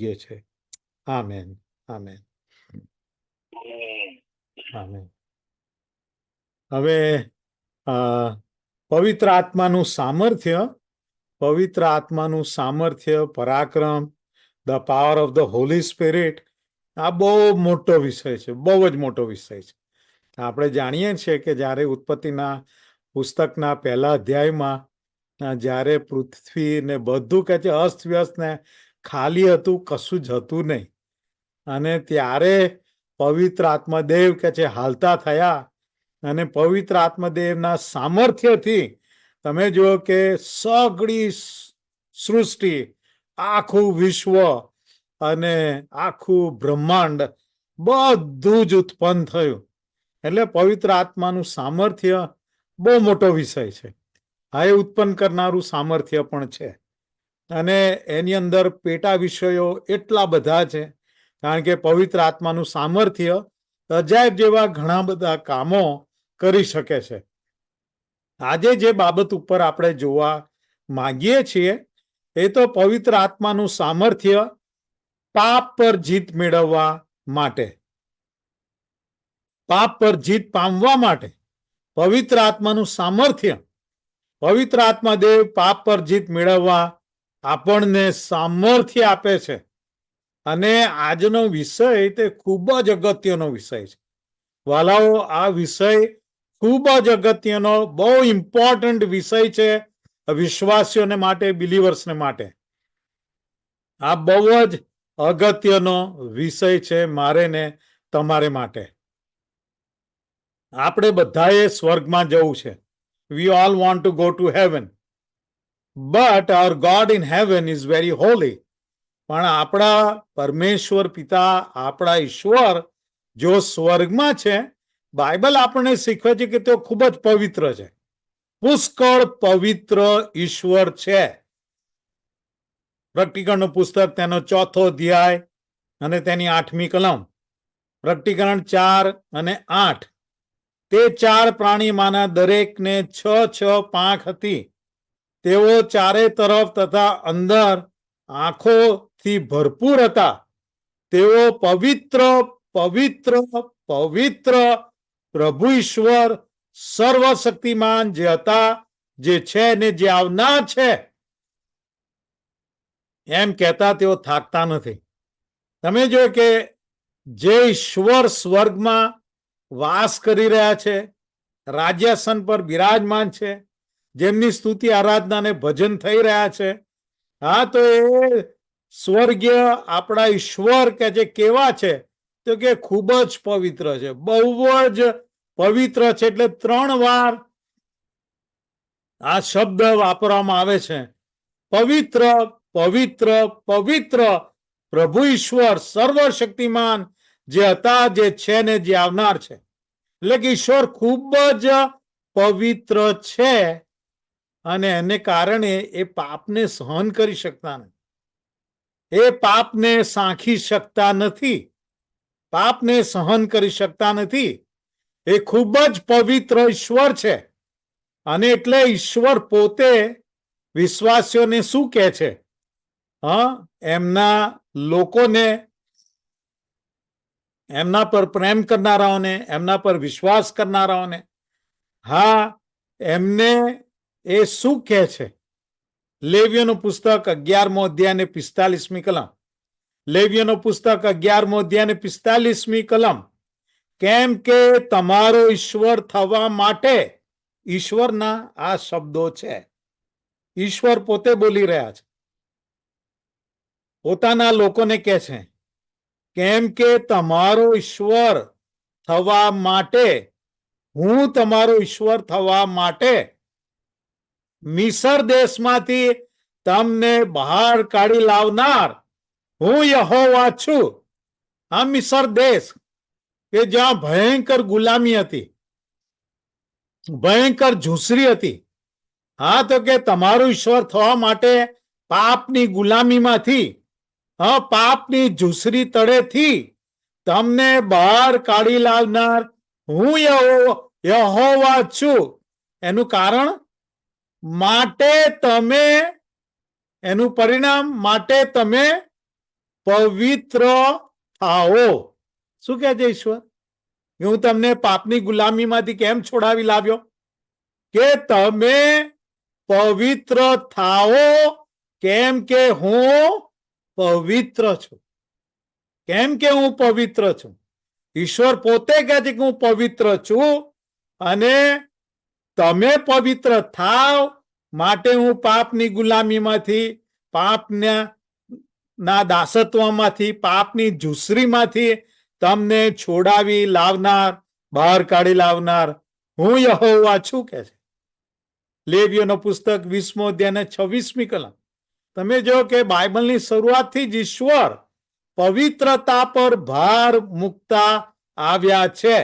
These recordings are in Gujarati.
યોગ્ય છે. Amen, amen, amen. હવે પવિત્ર આત્માનું સામર્થ્ય, પરાક્રમ, the power of the Holi spirit, આ બહુ મોટો વિષય છે, બહુ જ મોટો વિષય છે. આપણે જાણીએ છીએ કે જ્યારે ઉત્પત્તિના પુસ્તકના પહેલા અધ્યાયમાં જ્યારે પૃથ્વી ને બધું કે છે અસ્તવ્યસ્ત ને ખાલી હતું, કશું જ હતું નહીં, અને ત્યારે પવિત્ર આત્મદેવ કે છે હાલતા થયા, અને પવિત્ર આત્મદેવના સામર્થ્યથી તમે જુઓ કે સગળી સૃષ્ટિ, આખું વિશ્વ અને આખું બ્રહ્માંડ બધું જ ઉત્પન્ન થયું. એટલે પવિત્ર આત્માનું સામર્થ્ય બહુ મોટો વિષય છે. આ એ ઉત્પન્ન કરનારું સામર્થ્ય પણ છે, અને એની અંદર પેટા વિષયો એટલા બધા છે, કારણ કે પવિત્ર આત્માનું સામર્થ્ય અજાયબ જેવા ઘણા બધા કામો કરી શકે છે. આજે જે બાબત ઉપર આપણે જોવા માંગીએ છીએ એ તો પવિત્ર આત્માનું સામર્થ્ય પાપ પર જીત મેળવવા માટે, પાપ પર જીત પામવા માટે પવિત્ર આત્માનું સામર્થ્ય, પવિત્ર આત્મા દેવ પાપ પર જીત મેળવવા આપણને સામર્થ્ય આપે છે. અને આજનો વિષય તે ખૂબ જ અગત્યનો વિષય છે. વાલાઓ, આ વિષય ખૂબ જ અગત્યનો, બહુ ઇમ્પોર્ટન્ટ વિષય છે વિશ્વાસીઓને માટે, બિલીવર્સને માટે. આ બહુ જ અગત્યનો વિષય છે મારે ને તમારે માટે. આપણે બધાએ સ્વર્ગમાં જવું છે. We all want to go to heaven. But our God in heaven is very holy. પણ આપણા પરમેશ્વર પિતા, આપણા ઈશ્વર જો સ્વર્ગમાં છે, બાઇબલ આપણને શીખવે છે કે તેઓ ખૂબ જ પવિત્ર છે, પુષ્કળ પવિત્ર ઈશ્વર છે. પ્રકટીકરણનું પુસ્તક તેનો 4થો અધ્યાય અને તેની 8મી કલમ, પ્રકટીકરણ 4 અને 8. તે 4 પ્રાણીમાંના દરેકને 6 પાંખ હતી. તેઓ ચારે તરફ તથા અંદર આંખોથી ભરપૂર હતા. તેઓ પવિત્ર પવિત્ર પવિત્ર પ્રભુ ઈશ્વર સર્વશક્તિમાન જે હતા, જે છે ને જે આવનાર છે, એમ કહેતા તેઓ થાકતા નથી. તમે જો કે જે ઈશ્વર સ્વર્ગમાં વાસ કરી રહ્યા છે, રાજ્યાસન પર બિરાજમાન છે, જેમની સ્તુતિ, આરાધના અને ભજન થઈ રહ્યા છે, હા, તો એ સ્વર્ગીય આપણા ઈશ્વર કે જે કેવા છે, તો કે ખૂબ જ પવિત્ર છે, બહુ જ પવિત્ર છે. એટલે 3 વાર આ શબ્દ વાપરવામાં આવે છે, પવિત્ર પવિત્ર પવિત્ર પ્રભુ ઈશ્વર સર્વશક્તિમાન જે હતા, જે છે ને જે આવનાર છે. એટલે કે ઈશ્વર ખૂબ જ પવિત્ર છે, અને એને કારણે એ પાપને સહન કરી શકતા નથી, એ પાપને સાંખી શકતા નથી, પાપને સહન કરી શકતા નથી. એ ખૂબ જ પવિત્ર ઈશ્વર છે. અને એટલે ઈશ્વર પોતે વિશ્વાસીઓને શું કહે છે? એમના લોકોને, એમના પર પ્રેમ કરનારાઓને, એમના પર વિશ્વાસ કરનારાઓને, હા, એમને એ શું કહે છે? લેવીઓનું પુસ્તક 11મો અધ્યાય ને 45મી કલમ, લેવીઓનું પુસ્તક 11મો અધ્યાય ને 45મી કલમ. કેમ કે તમારો ઈશ્વર થવા માટે, ઈશ્વરના આ શબ્દો છે, ઈશ્વર પોતે બોલી રહ્યા છે, પોતાના લોકોને કહે છે, કેમ કે તમારો ઈશ્વર થવા માટે, હું તમારો ઈશ્વર થવા માટે મિસર દેશમાંથી તમને બહાર કાઢી લાવનાર હું યહોવા છું. આ મિસર દેશ કે જ્યાં ભયંકર ગુલામી હતી, ભયંકર ઝૂંસરી હતી, હા, તો કે તમારું ઈશ્વર થવા માટે પાપની ગુલામીમાંથી, પાપની ઝૂંસરી તળેથી તમને બહાર કાઢી લાવનાર હું યહોવા છું. એનું કારણ માટે તમે, એનું પરિણામ માટે તમે પવિત્ર થાઓ. શું કહે છે ઈશ્વર? હું તમને પાપની ગુલામીમાંથી કેમ છોડાવી લાવ્યો? કે તમે પવિત્ર થાઓ, કેમ કે હું પવિત્ર છું. કેમ કે હું પવિત્ર છું. ઈશ્વર પોતે કહે છે કે હું પવિત્ર છું અને તમે પવિત્ર થાવ માટે હું પાપની ગુલામીમાંથી, પાપના દાસત્વમાંથી, પાપની ઝૂંસરીમાંથી તમને છોડાવી લાવનાર, બહાર કાઢી લાવનાર હું યહોવા છું કે છે. લેવીઓનો પુસ્તક 20મો અધ્યાય 26મી કલમ. તમે જો કે બાઇબલની શરૂઆતથી જ ઈશ્વર પવિત્રતા પર ભાર મૂકતા આવ્યા છે.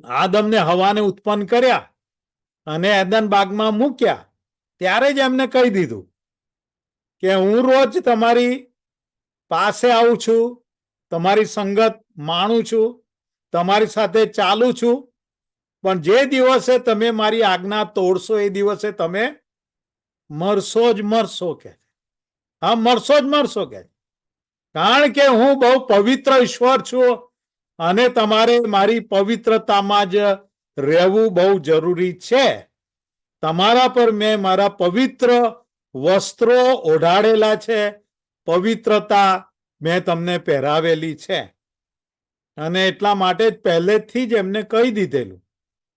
આદમને હવાને ઉત્પન્ન કર્યા અને એદન બાગમાં મૂક્યા ત્યારે જ એમને કહી દીધું કે હું રોજ તમારી પાસે આવું છું, તમારી સંગત માણું છું, તમારી સાથે ચાલું છું, પણ જે દિવસે તમે મારી આજ્ઞા તોડશો એ દિવસે તમે મરશો જ મરશો કે. હા, મરશો જ મરશો કે. કારણ કે હું બહુ પવિત્ર ઈશ્વર છું અને તમારે મારી પવિત્રતામાં જ રહેવું બહુ જરૂરી છે. તમારા પર મેં મારા પવિત્ર વસ્ત્રો ઓઢાડેલા છે, પવિત્રતા મેં તમને પહેરાવેલી છે. અને એટલા માટે જ પહેલેથી જ એમને કહી દીધેલું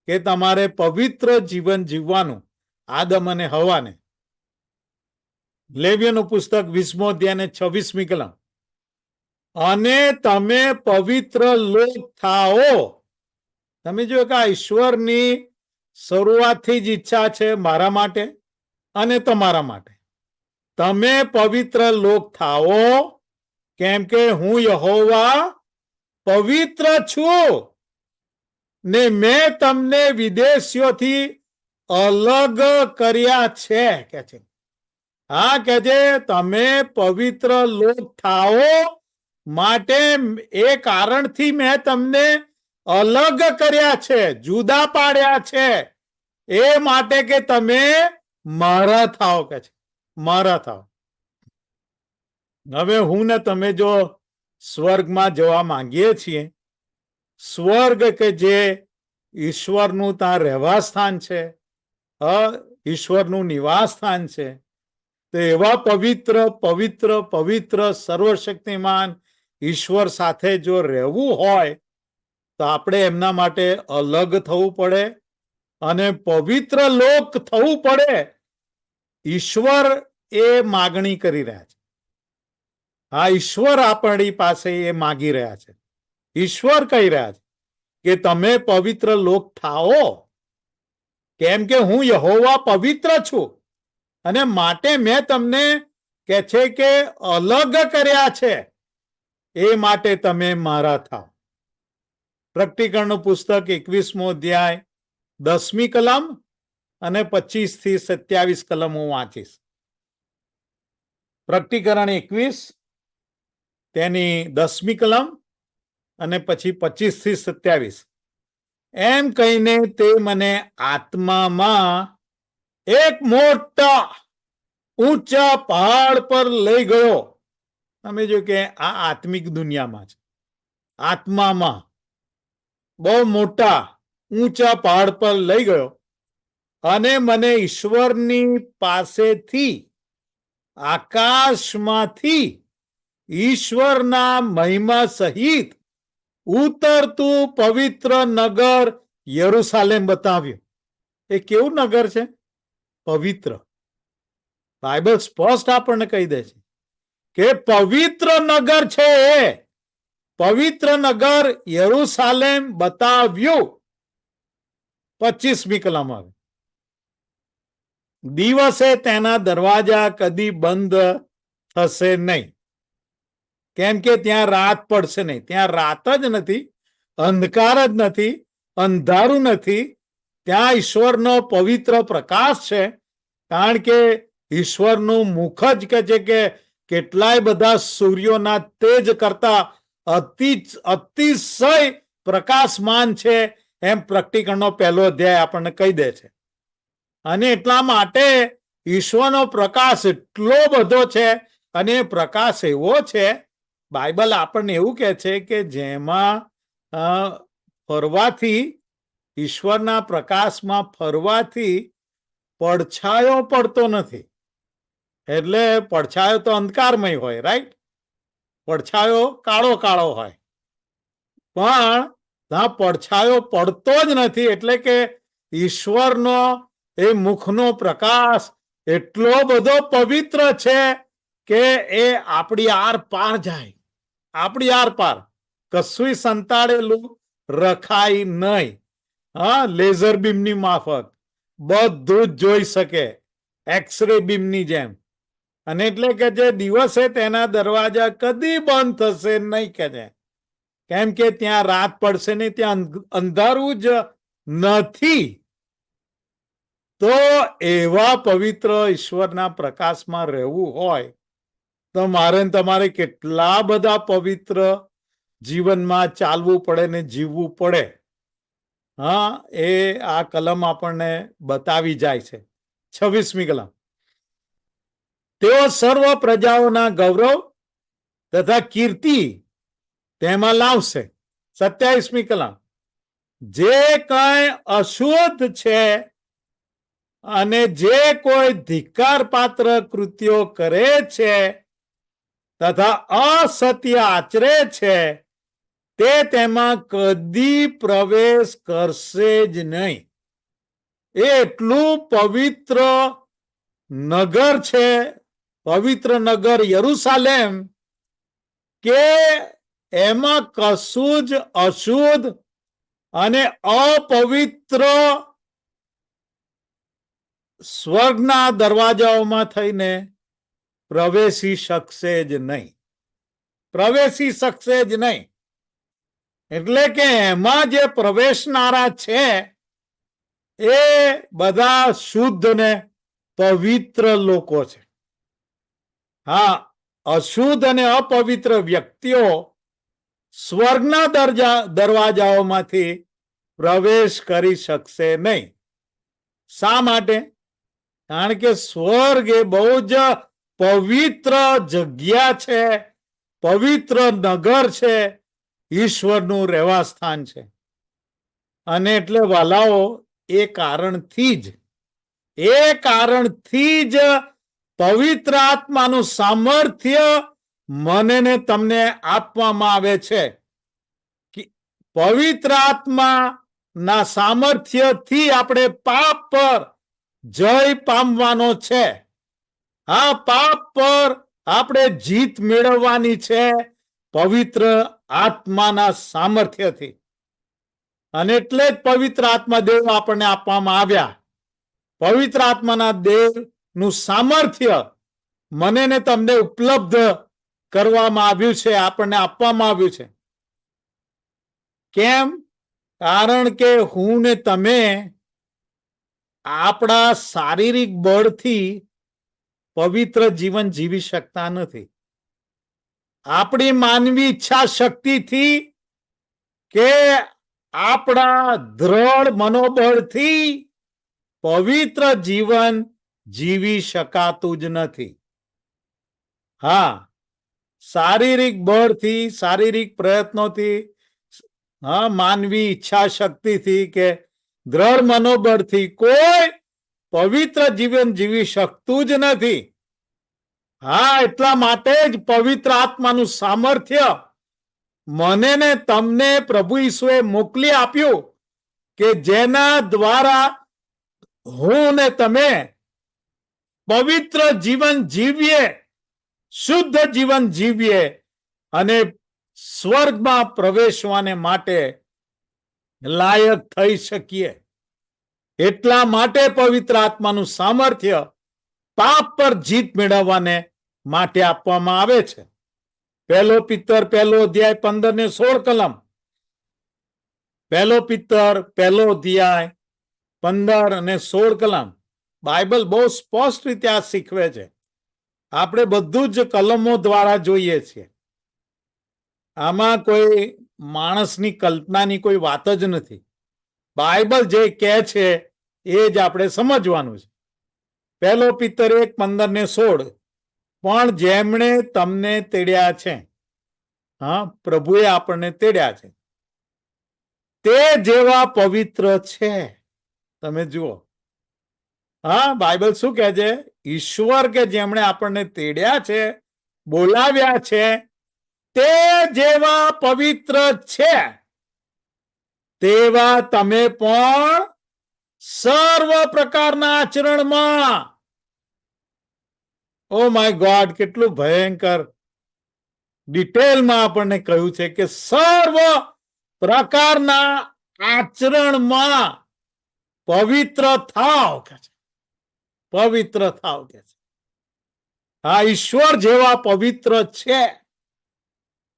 કે તમારે પવિત્ર જીવન જીવવાનું. આદમ અને હવાને. લેવીઓનું પુસ્તક 20મો અધ્યાય 26મી કલમ. અને તમે પવિત્ર લોક થાઓ. તમે જો કે આ ઈશ્વરની શરૂઆતથી જ ઈચ્છા છે મારા માટે અને તમારા માટે. તમે પવિત્ર લોક થાઓ, કેમ કે હું યહોવા પવિત્ર છું ને મેં તમને વિદેશીઓથી અલગ કર્યા છે કે છે. હા, કે છે તમે પવિત્ર લોક થાઓ માટે એ કારણથી મેં તમને અલગ કર્યા છે, જુદા પાડ્યા છે, એ માટે કે તમે મારા થાઓ કે છે. મારા થાઓ. હવે હું ને તમે જો સ્વર્ગમાં જવા માંગીએ છીએ, સ્વર્ગ કે જે ઈશ્વરનું ત્યાં રહેવા સ્થાન છે, ઈશ્વરનું નિવાસ સ્થાન છે, તો એવા પવિત્ર પવિત્ર પવિત્ર સર્વશક્તિમાન ઈશ્વર સાથે જો રહેવું હોય તો આપણે એમના માટે અલગ થવું પડે અને પવિત્ર લોક થવું પડે. ઈશ્વર એ માગણી કરી રહ્યા છે. હા, ઈશ્વર આપણી પાસે એ માગી રહ્યા છે. ઈશ્વર કહી રહ્યા છે કે તમે પવિત્ર લોક થાઓ, કેમ કે હું યહોવા પવિત્ર છું અને માટે મેં તમને કે છે કે અલગ કર્યા છે, એ માટે તમે મારા થાઓ. પ્રકટીકરણનું પુસ્તક 21મો અધ્યાય 10મી કલમ અને 25 થી 27 કલમ હું વાંચીશ. પ્રકટીકરણ 21 તેની 10મી કલમ અને પછી 25 થી 27. એમ કહીને તે મને આત્મામાં એક મોટા ઊંચા પહાડ પર લઈ ગયો. તમે જો કે આ આત્મિક દુનિયામાં છે. આત્મામાં બહુ મોટા ઊંચા પહાડ પર લઈ ગયો અને મને ઈશ્વરની પાસેથી આકાશમાંથી ઈશ્વરના મહિમા સહિત ઉતરતું પવિત્ર નગર યરુશાલેમ બતાવ્યું. એ કેવું નગર છે? પવિત્ર. બાઇબલ સ્પષ્ટ આપણને કહી દે છે કે પવિત્ર નગર છે. એ પવિત્ર નગર યરુશાલેમ બતાવ્યું. 25મી કલમ આવે. દિવસે તેના દરવાજા કદી બંધ થશે નહીં, કેમ કે ત્યાં રાત પડશે નહીં. ત્યાં રાત જ નથી, અંધકાર જ નથી, અંધારું નથી. ત્યાં ઈશ્વરનો પવિત્ર પ્રકાશ છે, કારણ કે ઈશ્વરનું મુખ જ કહે છે કે કેટલાય બધા સૂર્યોના તેજ કરતા અતિશય પ્રકાશમાન છે, એમ પ્રકટીકરણનો 1લો અધ્યાય આપણને કહી દે છે. અને એટલા માટે ઈશ્વરનો પ્રકાશ એટલો બધો છે અને પ્રકાશ એવો છે, બાઇબલ આપણને એવું કહે છે કે જેમાં ફરવાથી, ઈશ્વરના પ્રકાશમાં ફરવાથી પડછાયો પડતો નથી. એટલે પડછાયો તો અંધકારમય હોય, રાઈટ? પડછાયો કાળો કાળો હોય, પણ ત્યાં પડછાયો પડતો જ નથી. એટલે કે ઈશ્વરનો એ મુખનો પ્રકાશ એટલો બધો પવિત્ર છે કે એ આપણી આર પાર જાય, આપણી આર પાર કશું સંતાડેલું રખાય નહીં. હા, લેઝર બીમની માફક બધું જ જોઈ શકે, એક્સરે બીમની જેમ. અને એટલે કે જે દિવસે તેના દરવાજા કદી બંધ થશે નહીં કે છે, કેમ કે ત્યાં રાત પડશે નહીં, ત્યાં અંધારું જ નથી. તો એવા પવિત્ર ઈશ્વરના પ્રકાશમાં રહેવું હોય તો મારે તમારે કેટલા બધા પવિત્ર જીવનમાં ચાલવું પડે ને જીવવું પડે. હા, એ આ કલમ આપણને બતાવી જાય છે. 26મી કલમ. તેઓ સર્વ પ્રજાઓના ગૌરવ તથા કીર્તિ તેમાં લાવશે. 27મી કલમ. જે કઈ અશુદ્ધ છે અને જે કોઈ ધિક્કાર પાત્ર કૃત્યો કરે છે તથા અસત્ય આચરે છે તે તેમાં કદી પ્રવેશ કરશે જ નહીં. એ એટલું પવિત્ર નગર છે, પવિત્ર નગર યરુશાલેમ, કે એમાં કશું જ અશુદ્ધ અને અપવિત્ર સ્વર્ગના દરવાજાઓમાં થઈને પ્રવેશી શકશે જ નહીં, પ્રવેશી શકશે જ નહીં. એટલે કે એમાં જે પ્રવેશનારા છે એ બધા શુદ્ધ ને પવિત્ર લોકો છે. હા, અશુદ્ધ અને અપવિત્ર વ્યક્તિઓ સ્વર્ગના દરવાજાઓમાંથી પ્રવેશ કરી શકશે નહીં. શા માટે? કારણ કે સ્વર્ગ એ બહુ જ પવિત્ર જગ્યા છે, પવિત્ર નગર છે, ઈશ્વરનું રહેવા સ્થાન છે. અને એટલે વાલાઓ, એ કારણથી જ પવિત્ર આત્માનું સામર્થ્ય મને ને તમને આપવામાં આવે છે. પવિત્ર આત્માના સામર્થ્યથી આપણે પાપ પર જય પામવાનો છે. આ પાપ પર આપણે જીત મેળવવાની છે પવિત્ર આત્માના સામર્થ્યથી. અને એટલે જ પવિત્ર આત્મા દેવ આપણને આપવામાં આવ્યા. પવિત્ર આત્માના દેવનું સામર્થ્ય મને ને તમને ઉપલબ્ધ કરવામાં આવ્યું છે, આપણને આપવામાં આવ્યું છે. કેમ? કારણ કે હું ને તમે આપણા શારીરિક બળથી પવિત્ર જીવન જીવી શકતા નથી. આપણી માનવી ઈચ્છા શક્તિથી કે આપણા દ્રઢ મનોબળથી પવિત્ર જીવન જીવી શકાતું જ નથી. હા, શારીરિક બળથી, શારીરિક પ્રયત્નોથી, હા, માનવી ઈચ્છા શક્તિથી કે દ્રઢ મનોબળથી કોઈ પવિત્ર જીવન જીવી શકતું જ નથી. હા, એટલા માટે જ પવિત્ર આત્માનું સામર્થ્ય મને ને તમને પ્રભુ ઈસુએ મોકલી આપ્યું કે જેના દ્વારા હું ને તમે પવિત્ર જીવન જીવીએ, શુદ્ધ જીવન જીવીએ અને સ્વર્ગમાં પ્રવેશવાને માટે લાયક થઈ શકીએ. એટલા માટે પવિત્ર આત્માનું સામર્થ્ય પાપ પર જીત મેળવવાને માટે આપવામાં આવે છે. 1 પિત્તર 1 અધ્યાય 15 ને 16 કલમ. 1 પિત્તર 1 અધ્યાય 15 અને 16 કલમ. બાઇબલ બહુ સ્પષ્ટ રીતે આ શીખવે છે. આપણે બધું જ કલમો દ્વારા જોઈએ છીએ. આમાં કોઈ માણસની કલ્પનાની કોઈ વાત જ નથી. બાઇબલ જે કહે છે એ જ આપણે સમજવાનું છે. 1 પિત્તર 1:15 ને 16. પણ જેમણે તમને તેડ્યા છે, હા, પ્રભુએ આપણને તેડ્યા છે, તે જેવા પવિત્ર છે. તમે જુઓ, હા, બાઇબલ શું કહે છે? ઈશ્વર કે જેમણે આપણને તેડ્યા છે, બોલાવ્યા છે, તે જેવા પવિત્ર છે, તેવા તમે પણ સર્વ પ્રકારના આચરણમાં. ઓ માય ગોડ, કેટલું ભયંકર ડિટેલમાં આપણને કહ્યું છે કે સર્વ પ્રકારના આચરણમાં પવિત્ર થાવ કે છે, પવિત્ર થાવ કે છે. આ ઈશ્વર જેવા પવિત્ર છે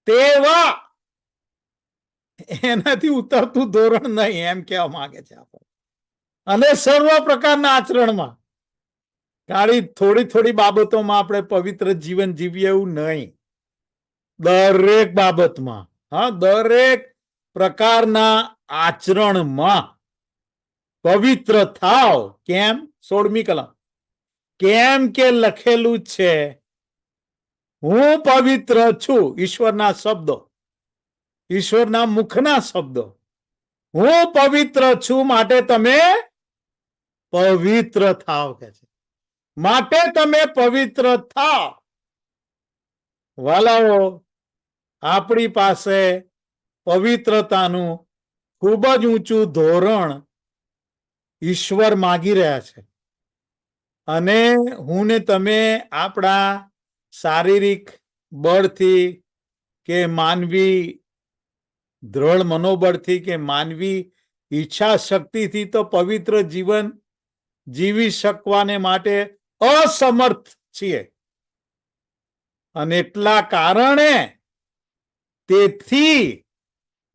તેવા, એનાથી ઉતરતું ધોરણ નહીં, એમ કહેવા માંગે છે આપણે. અને સર્વ પ્રકારના આચરણમાં, થોડી થોડી બાબતોમાં આપણે પવિત્ર જીવન જીવીએ એવું નહીં. દરેક બાબતમાં, હા, દરેક પ્રકારના આચરણમાં પવિત્ર થાવ. કેમ? 16મી કલમ, કેમ કે લખેલું છે, હું પવિત્ર છું. ઈશ્વરના શબ્દો, ઈશ્વરના મુખના શબ્દો, હું પવિત્ર છું, માટે તમે પવિત્ર થાવ કે છે. માટે તમે પવિત્ર થાવ. વાલાઓ, આપણી પાસે પવિત્રતાનું ખૂબ જ ઊંચું ધોરણ ઈશ્વર માગી રહ્યા છે. અને હું ને તમે આપણા શારીરિક બળથી કે માનવી દ્રઢ મનોબળથી કે માનવી ઈચ્છા શક્તિથી તો પવિત્ર જીવન જીવી શકવાને માટે અસમર્થ છીએ. અને એટલા કારણે તેથી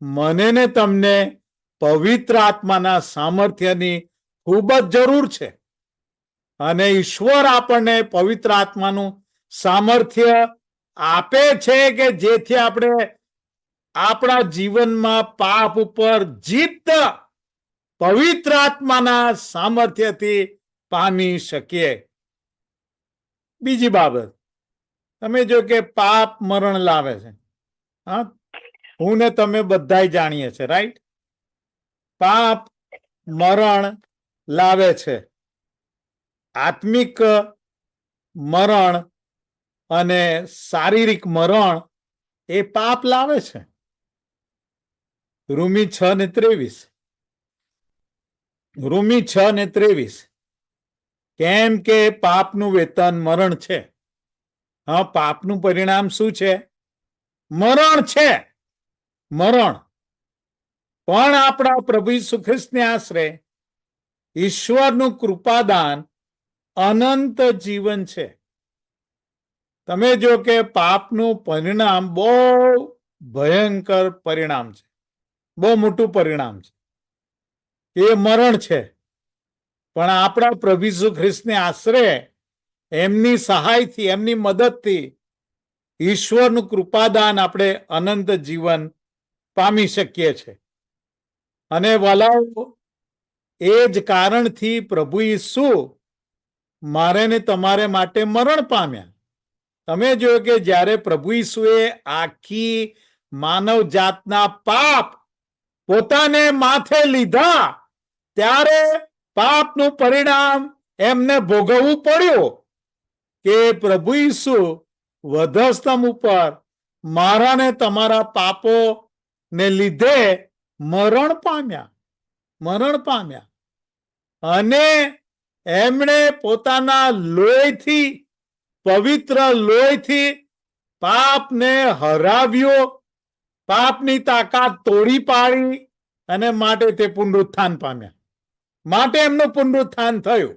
મને ને તમને પવિત્ર આત્માના સામર્થ્યની ખૂબ જ જરૂર છે. અને ઈશ્વર આપણને પવિત્ર આત્માનું સામર્થ્ય આપે છે કે જેથી આપણે આપણા જીવનમાં પાપ ઉપર જીત પવિત્ર આત્માના સામર્થ્યથી પામી શકીએ. બીજી બાબત, તમે જો કે પાપ મરણ લાવે છે. હા, હું ને તમે બધા જાણીએ છીએ, રાઈટ? પાપ મરણ લાવે છે. આત્મિક મરણ અને શારીરિક મરણ એ પાપ લાવે છે. રૂમી 6:23, રૂમી 6:23, કેમ કે પાપનું વેતન મરણ છે. હા, પાપનું પરિણામ શું છે? મરણ છે, મરણ. પણ આપણા પ્રભુ ઈસુ ખ્રિસ્તને આશરે ઈશ્વરનું કૃપાદાન અનંત જીવન છે. તમે જો કે પાપનું પરિણામ બહુ ભયંકર પરિણામ છે, બહુ મોટું પરિણામ છે, એ મરણ છે. પણ આપણા પ્રભુ ઈસુ ખ્રિસ્તને આશરે એમની સહાયથી, એમની મદદથી ઈશ્વરનું કૃપાદાન આપણે અનંત જીવન પામી શકીએ છીએ. અને વાલાઓ, એ જ કારણથી પ્રભુ ઈસુ મારે ને તમારે માટે મરણ પામ્યા. તમે જોયું કે જ્યારે પ્રભુ ઈસુએ આખી માનવ જાતના પાપ પોતાને માથે લીધા, ત્યારે પાપનું પરિણામ એમને ભોગવવું પડ્યું કે પ્રભુ ઈસુ વધસ્તંભ ઉપર મારા ને તમારા પાપો ને લીધે મરણ પામ્યા, મરણ પામ્યા. અને એમણે પોતાના લોહીથી, પવિત્ર લોહીથી પાપને હરાવ્યો, પાપની તાકાત તોડી પાડી, અને માટે તે પુનરુત્થાન પામ્યા, માટે એમનું પુનરુત્થાન થયું.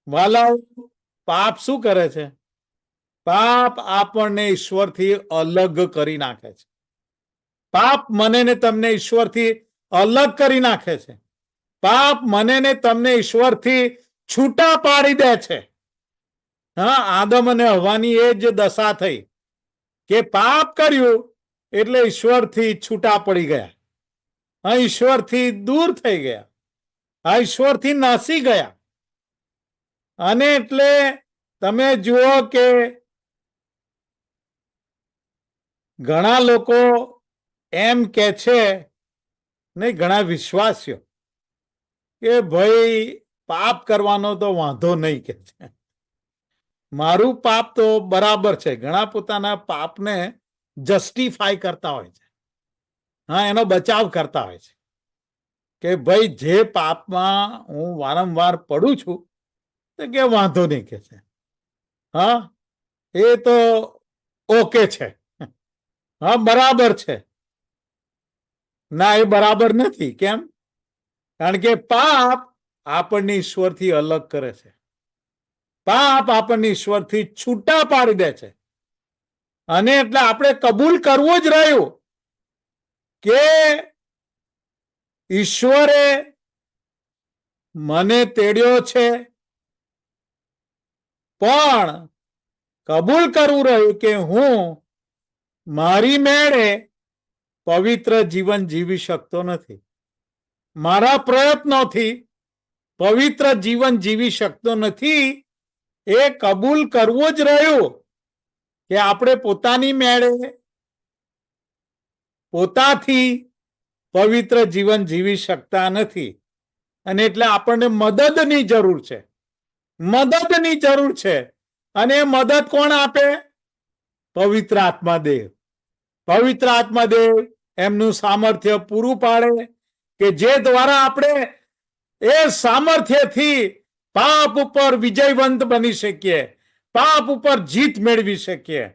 વાલાઓ, પાપ શું કરે છે? પાપ આપણને ઈશ્વરથી અલગ કરી નાખે છે. પાપ મને ને તમને ઈશ્વરથી અલગ કરી નાખે છે. પાપ મને ને તમને ઈશ્વરથી છૂટા પાડી દે છે. હા, આદમ અને હવાની એ જ દશા થઈ કે પાપ કર્યું એટલે ઈશ્વરથી છૂટા પડી ગયા, હા, ઈશ્વરથી દૂર થઈ ગયા, હા, ઈશ્વરથી નાસી ગયા. અને એટલે તમે જુઓ કે ઘણા લોકો એમ કે છે, નહીં ઘણા વિશ્વાસીઓ, કે ભાઈ પાપ કરવાનો તો વાંધો નહીં, કે છે મારું પાપ તો બરાબર છે. ઘણા પોતાના પાપને જસ્ટિફાય કરતા હોય છે, હા, એનો બચાવ કરતા હોય છે કે ભાઈ જે પાપમાં હું વારંવાર પડું છું તો કે વાંધો નહીં, કે છે હા એ તો ઓકે છે, હા બરાબર છે. ના, એ બરાબર નથી. કેમ? કારણ કે પાપ આપણને ઈશ્વરથી અલગ કરે છે. પાપ આપણને ઈશ્વરથી છૂટા પાડી દે છે. અને એટલે આપણે કબૂલ કરવું જ રહ્યું કે ઈશ્વરે મને તેડ્યો છે, પણ કબૂલ કરવું રહ્યું કે હું મારી મેળે પવિત્ર જીવન જીવી શકતો નથી. મારા પ્રયત્નોથી પવિત્ર જીવન જીવી શકતો નથી. એ કબૂલ કરવું જ રહ્યું કે આપણે પોતાની મેળે પોતાથી પવિત્ર જીવન જીવી શકતા નથી. અને એટલે આપણને મદદની જરૂર છે. મદદની જરૂર છે. અને મદદ કોણ આપે? પવિત્ર આત્મા દેવ. પવિત્ર આત્મા દેવ એમનું સામર્થ્ય પૂરું પાડે કે જે દ્વારા આપણે એ સામર્થ્યથી પાપ ઉપર વિજયવંત બની શકીએ, પાપ ઉપર જીત મેળવી શકીએ.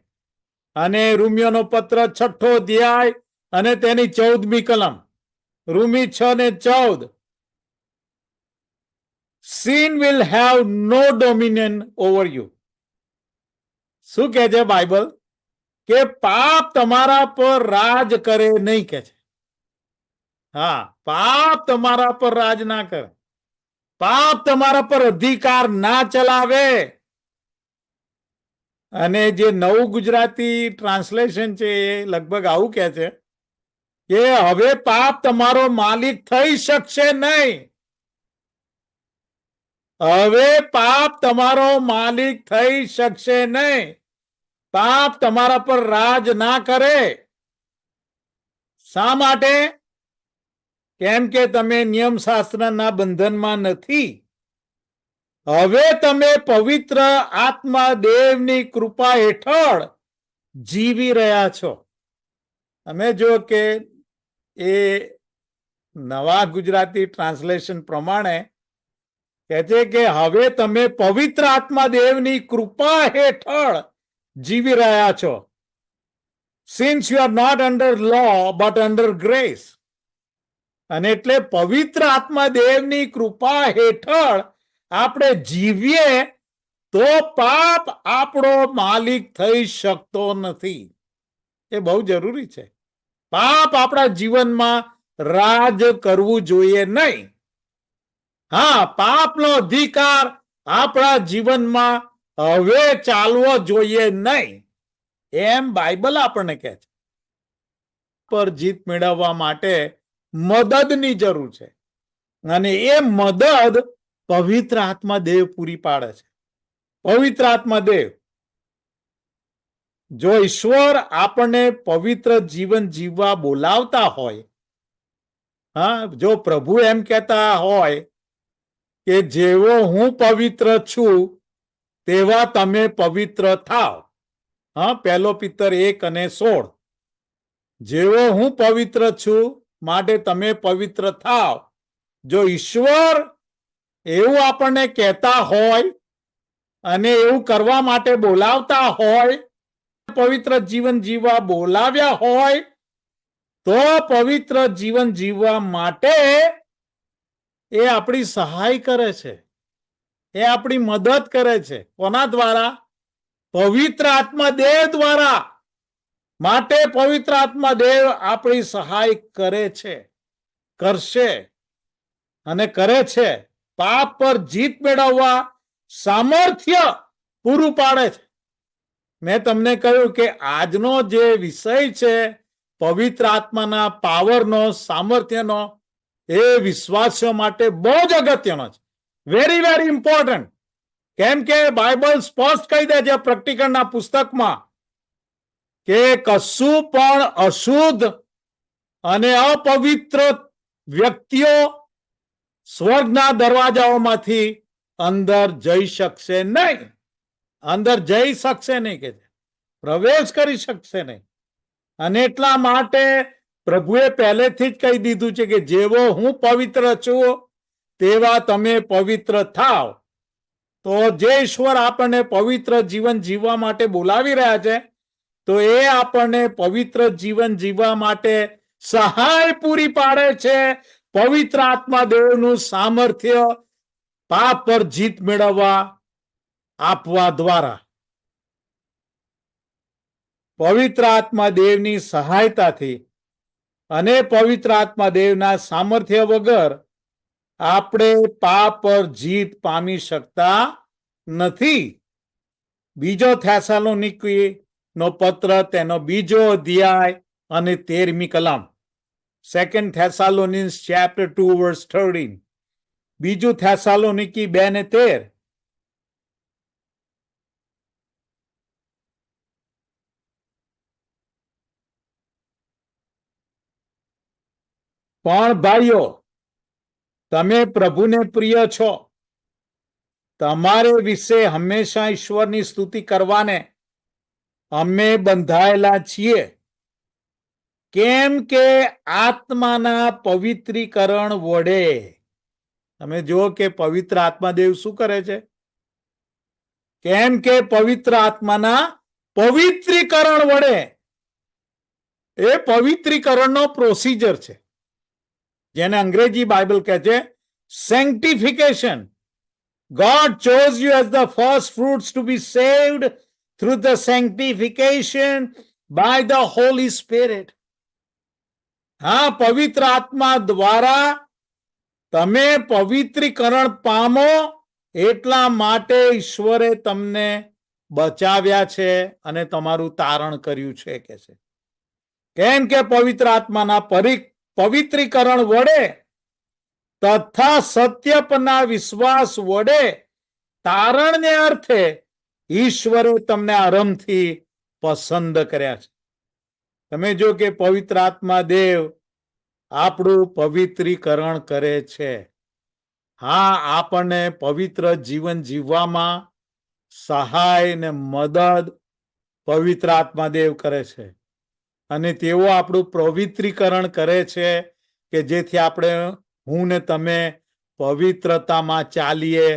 અને રોમિયોનો પત્ર 6 અધ્યાય અને તેની 14મી કલમ, Romi 6:14, sin will have no dominion over you. શું કહે છે બાઇબલ? કે પાપ તમારા પર રાજ કરે નહીં, કે છે. હા, પાપ તમારા પર રાજ ના કરે, પાપ તમારા પર અધિકાર ના ચલાવે. અને જે નવું ગુજરાતી ટ્રાન્સલેશન છે એ લગભગ આવું કહે છે કે હવે પાપ તમારો માલિક થઈ શકશે નહીં. હવે પાપ તમારો માલિક થઈ શકશે નહીં. પાપ તમારા પર રાજ ના કરે. શા માટે? કેમ કે તમે નિયમશાસ્ત્રના બંધનમાં નથી. હવે તમે પવિત્ર આત્મા દેવની કૃપા હેઠળ જીવી રહ્યા છો. તમે જો કે એ નવા ગુજરાતી ટ્રાન્સલેશન પ્રમાણે કહે છે કે હવે તમે પવિત્ર આત્મા દેવની કૃપા હેઠળ જીવી રહ્યા છો. Since you are not under law but under grace. અને એટલે પવિત્ર આત્મા દેવની કૃપા હેઠળ આપણે જીવીએ તો પાપ આપણો માલિક થઈ શકતો નથી. એ બહુ જરૂરી છે. પાપ આપણા જીવનમાં રાજ કરવું જોઈએ નહીં. હા, પાપનો અધિકાર આપણા જીવનમાં હવે ચાલવો જોઈએ નહીં, એમ બાઇબલ આપણને કહે છે. પર જીત મેળવવા માટે મદદની જરૂર છે. અને એ મદદ પવિત્ર આત્મા દેવ પૂરી પાડે છે. પવિત્ર આત્મા દેવ. જો ઈશ્વર આપણને પવિત્ર જીવન જીવવા બોલાવતા હોય, હા, જો પ્રભુ એમ કહેતા હોય કે જેવો હું પવિત્ર છું તેવા તમે પવિત્ર થાવ, હા, 1 Peter 1:16, જેવો હું પવિત્ર છું માટે તમે પવિત્ર થાવ. જો ઈશ્વર એવું આપણને કહેતા હોય અને એવું કરવા માટે બોલાવતા હોય, પવિત્ર જીવન જીવવા બોલાવ્યા હોય, તો પવિત્ર જીવન જીવવા માટે એ આપણી સહાય કરે છે. એ આપણી મદદ કરે છે. કોના દ્વારા? પવિત્ર આત્મા દેવ દ્વારા. માટે પવિત્ર આત્મા દેવ આપણી સહાય કરે છે, કરશે અને કરે છે. પાપ પર જીત મેળવવા સામર્થ્ય પૂરું પાડે છે. મેં તમને કહ્યું કે આજનો જે વિષય છે પવિત્ર આત્માના પાવરનો, સામર્થ્યનો, એ વિશ્વાસીઓ માટે બહુ જ અગત્યનો છે. Very very important. કેમ કે બાઇબલ સ્પષ્ટ કહી દે છે પ્રેક્ટિકલના પુસ્તકમાં કે કશું પણ અશુદ્ધ અને અપવિત્ર વ્યક્તિઓ સ્વર્ગના દરવાજાઓમાંથી અંદર જઈ શકશે નહીં. અંદર જઈ શકશે નહીં, કે પ્રવેશ કરી શકશે નહીં. અને એટલા માટે પ્રભુએ પહેલેથી જ કહી દીધું છે કે જેવો હું પવિત્ર છું તેવા તમે પવિત્ર થાવ. તો જે ઈશ્વર આપણને પવિત્ર જીવન જીવવા માટે બોલાવી રહ્યા છે, તો એ આપણને પવિત્ર જીવન જીવવા માટે સહાય પૂરી પાડે છે. પવિત્ર આત્મા દેવનું સામર્થ્ય પાપ પર જીત મેળવવા આપવા દ્વારા. પવિત્ર આત્મા દેવની સહાયતાથી અને પવિત્ર આત્મા દેવના સામર્થ્ય વગર આપણે પાપ પર જીત પામી શકતા નથી. બીજો થેસાલોનિકી નો પત્ર તેનો 2 અધ્યાય અને 13મી કલમ. 2 Thessalonians chapter 2 verse 13. બીજું થેસાલોનિકી 2 ને 13. પણ ભાઈઓ, તમે પ્રભુને પ્રિય છો. તમારે વિશે હંમેશા ઈશ્વરની સ્તુતિ કરવાને અમે બંધાયેલા છીએ, કેમ કે આત્માના પવિત્રીકરણ વડે. તમે જુઓ કે પવિત્ર આત્માદેવ શું કરે છે? કેમ કે પવિત્ર આત્માના પવિત્રીકરણ વડે. એ પવિત્રીકરણનો પ્રોસિજર છે, જેને અંગ્રેજી બાઇબલ કહે છે sanctification. God chose you as the first fruits to be saved through the sanctification by the Holy Spirit. હા, પવિત્ર આત્મા દ્વારા તમે પવિત્રીકરણ પામો, એટલા માટે ઈશ્વરે તમને બચાવ્યા છે અને તમારું તારણ કર્યું છે, કે છે. કેમ કે પવિત્ર આત્માના પવિત્રીકરણ વડે તથા સત્ય પરના વિશ્વાસ વડે તારણને અર્થે ઈશ્વરે તમને આરંભથી પસંદ કર્યા છે. તમે જો કે પવિત્ર આત્મા દેવ આપણું પવિત્રીકરણ કરે છે. હા, આપણને પવિત્ર જીવન જીવવામાં સહાય ને મદદ પવિત્ર આત્મા દેવ કરે છે. અને તેઓ આપણું પવિત્રીકરણ કરે છે કે જેથી આપણે, હું ને તમે, પવિત્રતામાં ચાલીએ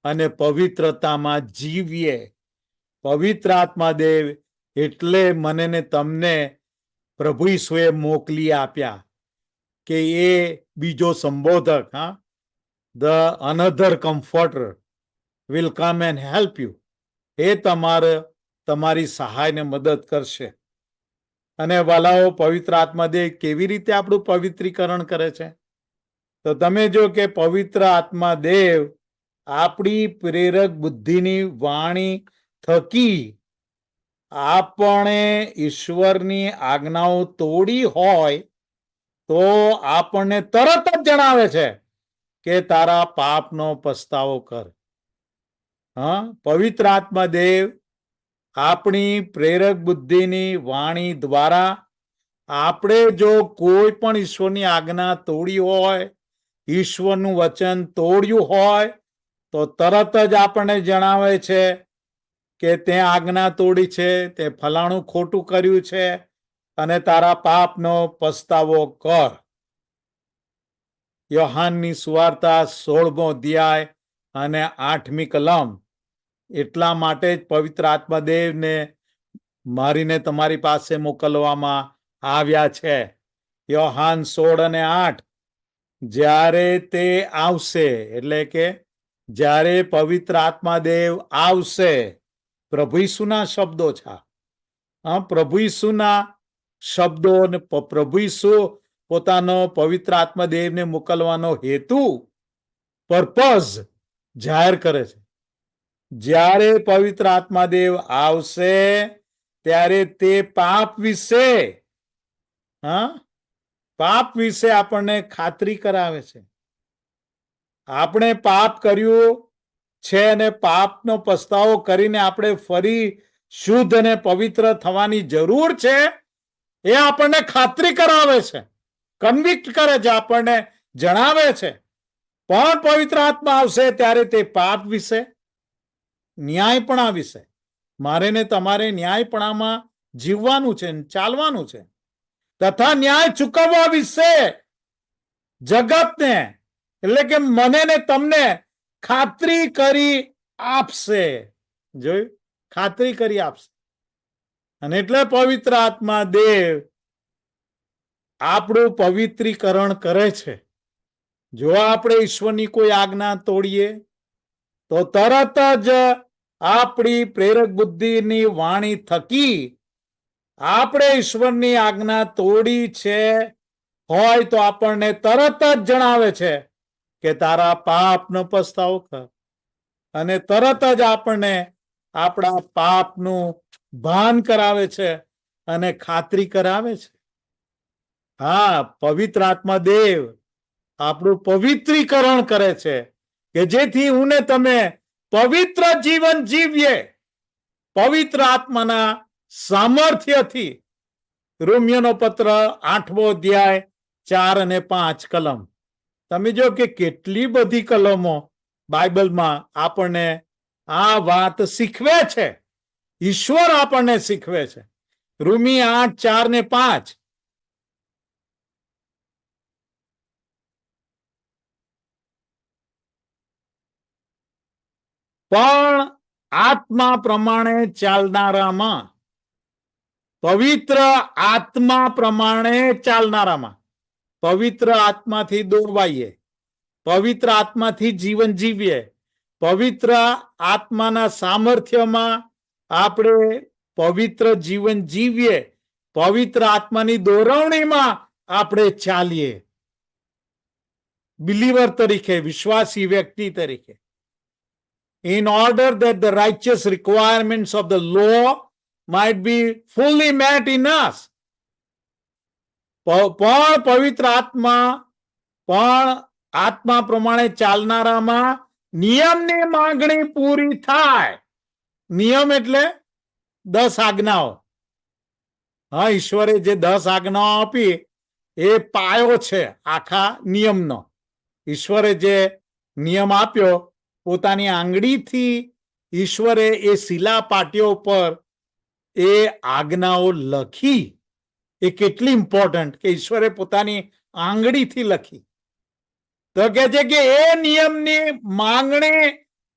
અને પવિત્રતામાં જીવીએ. પવિત્ર આત્મા દેવ એટલે મને ને તમને પ્રભુ ઈસુએ મોકલી આપ્યા કે એ બીજો સંબોધક, હા, the another comforter will come and help you. એ તમારી સહાયને મદદ કરશે. અને વાલાઓ, પવિત્ર આત્મા દેવ કેવી રીતે આપણું પવિત્રીકરણ કરે છે? તો તમે જો કે પવિત્ર આત્મા દેવ આપણી પ્રેરક બુદ્ધિની વાણી થકી આપણે ઈશ્વરની આજ્ઞાઓ તોડી હોય તો આપણને તરત જ જણાવે છે કે તારા પાપનો પસ્તાવો કર. હા, પવિત્ર આત્મા દેવ આપણી પ્રેરક બુદ્ધિની વાણી દ્વારા આપણે જો કોઈ પણ ઈશ્વરની આજ્ઞા તોડી હોય, ઈશ્વરનું વચન તોડ્યું હોય, તો તરત જ આપણને જણાવે છે કે તે આજ્ઞા તોડી છે, તે ફલાણું ખોટું કર્યું છે અને તારા પાપનો પસ્તાવો કર. યોહાનની સુવાર્તા 16મો અધ્યાય અને 8મી કલમ. એટલા માટે જ પવિત્ર આત્માદેવને મારીને તમારી પાસે મોકલવામાં આવ્યા છે. યોહાન 16 અને 8. જ્યારે તે આવશે, એટલે કે જ્યારે પવિત્ર આત્માદેવ આવશે, પ્રભુ ઈસુના શબ્દો છે. પ્રભુ ઈસુના શબ્દો, પ્રભુ ઈસુ પોતાનો પવિત્ર આત્માદેવને મોકલવાનો હેતુ, પર્પઝ જાહેર કરે છે. જ્યારે પવિત્ર આત્માદેવ આવશે ત્યારે તે પાપ વિશે આપણને ખાતરી કરાવે છે. આપણે પાપ કર્યું છે અને પાપનો પસ્તાવો કરીને આપણે ફરી શુદ્ધ અને પવિત્ર થવાની જરૂર છે, એ આપણને ખાતરી કરાવે છે, કન્વિક્ટ કરે છે, આપણને જણાવે છે. પણ પવિત્ર આત્મા આવશે ત્યારે તે પાપ વિશે, ન્યાયપણા વિશે, મારે ને તમારે ન્યાયપણામાં જીવવાનું છે, ચાલવાનું છે, તથા ન્યાય ચૂકવવા વિશે જગતને એટલે કે મને ને તમને ખાતરી કરી આપશે. જોયું? ખાતરી કરી આપશે. અને એટલે પવિત્ર આત્મા દેવ આપણું પવિત્રીકરણ કરે છે. જો આપણે ઈશ્વરની કોઈ આજ્ઞા તોડીએ તો તરત જ આપણી પ્રેરક બુદ્ધિની વાણી થકી આપણે ઈશ્વરની આજ્ઞા તોડી છે હોય તો આપણને તરત જ જણાવે છે કે તારા પાપનો પસ્તાવો કર, અને તરત જ આપણને આપણા પાપનું ભાન કરાવે છે અને ખાતરી કરાવે છે. હા, પવિત્ર આત્મા દેવ આપણું પવિત્રીકરણ કરે છે કે જેથી હું ને તમે પવિત્ર જીવન જીવીએ, પવિત્ર આત્માના સામર્થ્યથી. રોમિયોનો પત્ર 8મો અધ્યાય 4 અને 5 કલમ. તમે જો કે કેટલી બધી કલમો બાઇબલમાં આપણને આ વાત શીખવે છે. ઈશ્વર આપણને શીખવે છે. રોમી 8, 4 ને 5. પણ આત્મા પ્રમાણે ચાલનારામાં, પવિત્ર આત્મા પ્રમાણે ચાલનારામાં, પવિત્ર આત્માથી દોરવાઈએ, પવિત્ર આત્માથી જીવન જીવીએ, પવિત્ર આત્માના સામર્થ્યમાં આપણે પવિત્ર જીવન જીવીએ, પવિત્ર આત્માની દોરવણીમાં આપણે ચાલીએ, બિલીવર તરીકે, વિશ્વાસી વ્યક્તિ તરીકે. In order that the righteous requirements of the law might be fully met in us. પણ પવિત્ર આત્મા પ્રમાણે ચાલનારામાં નિયમની માંગણી પૂરી થાય. નિયમ એટલે 10 આજ્ઞાઓ. હા, ઈશ્વરે જે 10 આજ્ઞાઓ આપી એ પાયો છે આખા નિયમનો. ઈશ્વરે જે નિયમ આપ્યો પોતાની આંગળીથી, ઈશ્વરે એ શિલા પાટીઓ પર એ આજ્ઞાઓ લખી. એ કેટલી ઇમ્પોર્ટન્ટ કે ઈશ્વરે પોતાની આંગળીથી લખી. તો કે છે કે એ નિયમની માંગણી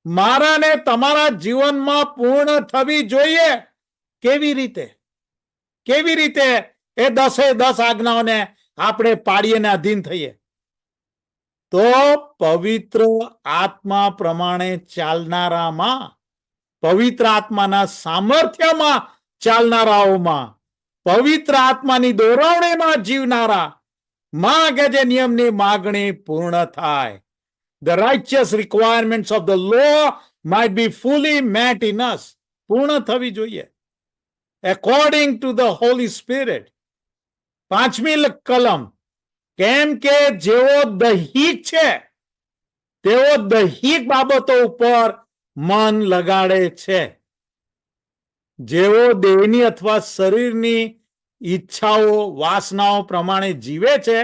મારા ને તમારા જીવનમાં પૂર્ણ થવી જોઈએ. કેવી રીતે? કેવી રીતે એ 10 આજ્ઞાઓને આપણે પાડીએ ને અધીન થઈએ? તો પવિત્ર આત્મા પ્રમાણે ચાલનારામાં, પવિત્ર આત્માના સામર્થ્યમાં ચાલનારાઓમાં, પવિત્ર આત્માની દોરવણીમાં જીવનારા માં કે જે નિયમની માગણી પૂર્ણ થાય. The righteous requirements of the law might be fully met in us. પૂર્ણ થવી જોઈએ. According to the Holy Spirit. 5મી કલમ. કેમ કે જેઓ દૈહિક છે તેઓ દૈહિક બાબતો ઉપર મન લગાડે છે. જેઓ દેહની અથવા શરીરની ઈચ્છાઓ, વાસનાઓ પ્રમાણે જીવે છે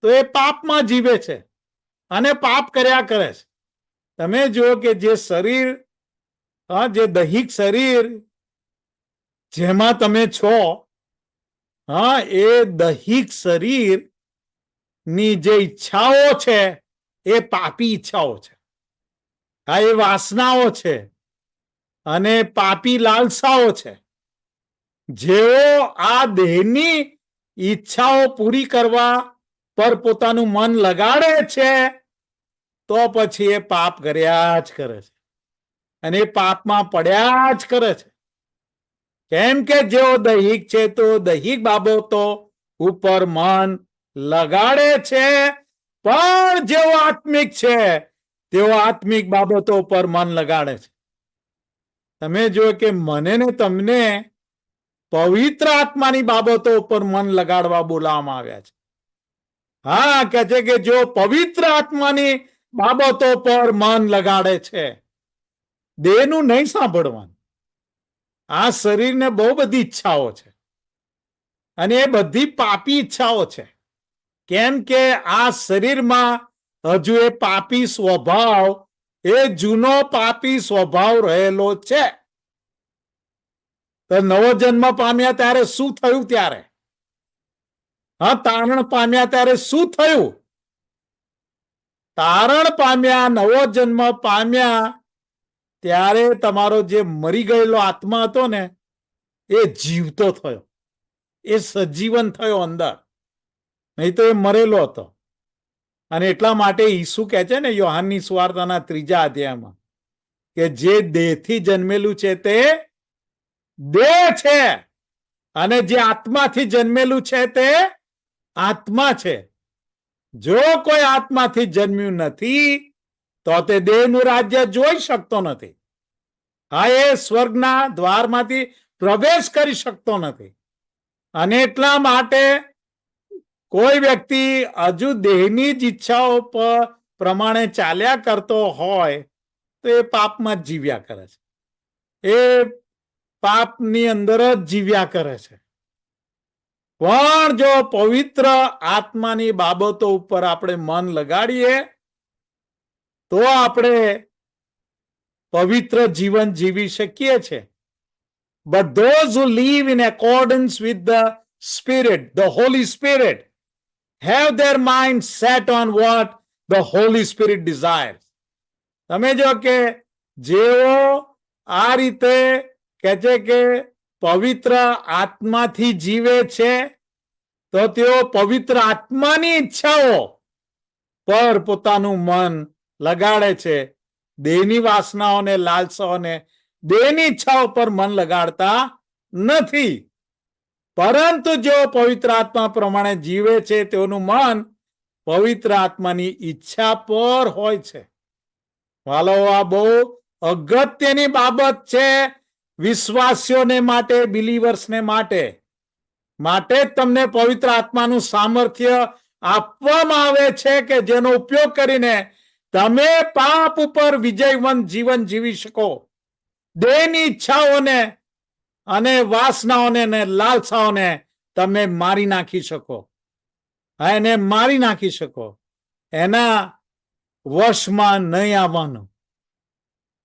તો એ પાપમાં જીવે છે અને પાપ કર્યા કરે છે. તમે જુઓ કે જે શરીર, જે દૈહિક શરીર જેમાં તમે છો, એ દૈહિક શરીર ની જે ઈચ્છાઓ છે એ પાપી ઈચ્છાઓ છે. આ એ વાસનાઓ છે અને પાપી લાલસાઓ છે. જેઓ આ દેહની ઈચ્છાઓ પૂરી કરવા પર પોતાનું મન લગાડે છે તો પછી એ પાપ કર્યા જ કરે છે અને એ પાપમાં પડ્યા જ કરે છે. કેમ કે જેઓ દૈહિક છે તો દૈહિક બાબતો ઉપર મન લગાડે છે, પણ જેઓ આત્મિક છે તેઓ આત્મિક બાબતો પર મન લગાડે છે. તમે જો કે મને ને તમને પવિત્ર આત્માની બાબતો ઉપર મન લગાડવા બોલાવવામાં આવ્યા છે. હા, કહે છે કે જો પવિત્ર આત્માની બાબતો પર મન લગાડે છે દેહનું નહીં સાંભળવાનું. આ શરીરને બહુ બધી ઈચ્છાઓ છે, અને એ બધી પાપી ઈચ્છાઓ છે. કેમ કે આ શરીરમાં હજુ એ પાપી સ્વભાવ, એ જૂનો પાપી સ્વભાવ રહેલો છે. તો નવો જન્મ પામ્યા ત્યારે શું થયું? ત્યારે તારણ પામ્યા ત્યારે શું થયું? તારણ પામ્યા, નવો જન્મ પામ્યા ત્યારે તમારો જે મરી ગયેલો આત્મા હતો ને, એ જીવતો થયો, એ સજીવન થયો અંદર, નહીં તો એ મરેલો હતો. અને એટલા માટે ઈસુ કહે છે ને યોહાનની સુવાર્તાના 3 અધ્યાયમાં કે જે દેહથી જન્મેલું છે તે દેહ છે, અને જે આત્માથી જન્મેલું છે તે આત્મા છે. જો કોઈ આત્માથી જન્મ્યું નથી તો તે દેહનું રાજ્ય જોઈ શકતો નથી. હા, એ સ્વર્ગના દ્વારમાંથી પ્રવેશ કરી શકતો નથી. અને એટલા માટે કોઈ વ્યક્તિ હજુ દેહની જ ઈચ્છાઓ પ્રમાણે ચાલ્યા કરતો હોય તો એ પાપમાં જ જીવ્યા કરે છે, એ પાપની અંદર જ જીવ્યા કરે છે. પણ જો પવિત્ર આત્માની બાબતો ઉપર આપણે મન લગાડીએ તો આપણે પવિત્ર જીવન જીવી શકીએ છીએ. But those who live in accordance with the Spirit, the Holy Spirit, have their mind set on what the Holy Spirit desires. તમે જો કે જેઓ આ રીતે કહે છે કે પવિત્ર આત્માથી જીવે છે, તો તેઓ પવિત્ર આત્માની ઈચ્છાઓ પર પોતાનું મન લગાડે છે. દેહની વાસનાઓને, લાલસાઓને, દેહની ઈચ્છાઓ પર મન લગાડતા નથી. પરંતુ જો પવિત્ર આત્મા પ્રમાણે જીવે છે તેઓનું મન પવિત્ર આત્માની ઈચ્છા પર હોય છે. વાલો, આ બહુ અગત્યની બાબત છે વિશ્વાસીઓને માટે, બિલીવર્સને માટે. માટે જ તમને પવિત્ર આત્માનું સામર્થ્ય આપવામાં આવે છે કે જેનો ઉપયોગ કરીને તમે પાપ ઉપર વિજયવંત જીવન જીવી શકો. દેહની ઈચ્છાઓને અને વાસનાઓને ને લાલસાઓને તમે મારી નાખી શકો. એને મારી નાખી શકો, એના વશમાં નહીં આવવાનું.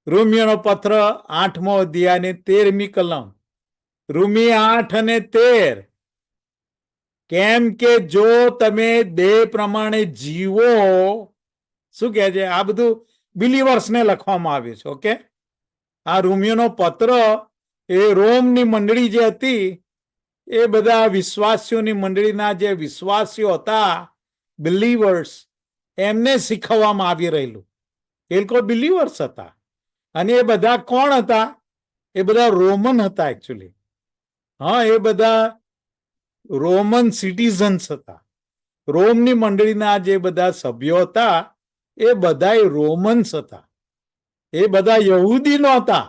રોમિયોનો પત્ર 8મો અધ્યાય 13મી કલમ, રોમી 8:13. કેમ કે જો તમે દેહ પ્રમાણે જીવો, શું કહે છે? આ બધું બિલીવર્સને લખવામાં આવ્યું છે. ઓકે, આ રોમિયોનો પત્ર એ રોમની મંડળી જે હતી, એ બધા વિશ્વાસીઓની મંડળીના જે વિશ્વાસીઓ હતા, બિલીવર્સ, એમને શીખવવામાં આવી રહેલું. એ લોકો બિલીવર્સ હતા. અને એ બધા કોણ હતા? એ બધા રોમન હતા એકચ્યુઅલી. હા, એ બધા રોમન સિટીઝન્સ હતા. રોમની મંડળીના જે બધા સભ્યો હતા એ બધા રોમન્સ હતા. એ બધા યહૂદી નહોતા,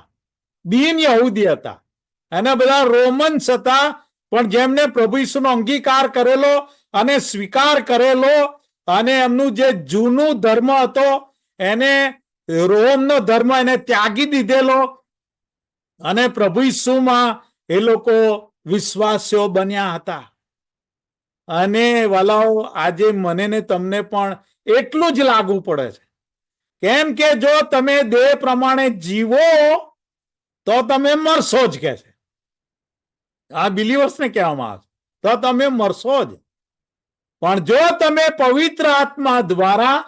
બિન યહૂદી હતા. અને બધા રોમન્સ હતા, પણ જેમને પ્રભુ ઈસુનો અંગીકાર કરેલો અને સ્વીકાર કરેલો, અને એમનું જે જૂનું ધર્મ હતો, એને રોમનો ધર્મ એને ત્યાગી દીધેલો, અને પ્રભુ ઈસુમાં એ લોકો વિશ્વાસીઓ બન્યા હતા. અને વાલાઓ, આજે મને ને તમને પણ એટલું જ લાગુ પડે છે. કેમ કે જો તમે દેહ પ્રમાણે જીવો તો તમે મરશો જ, કે છે આ બિલીવર્સને કહેવામાં આવે છે, તો તમે મરશો જ. પણ જો તમે પવિત્ર આત્મા દ્વારા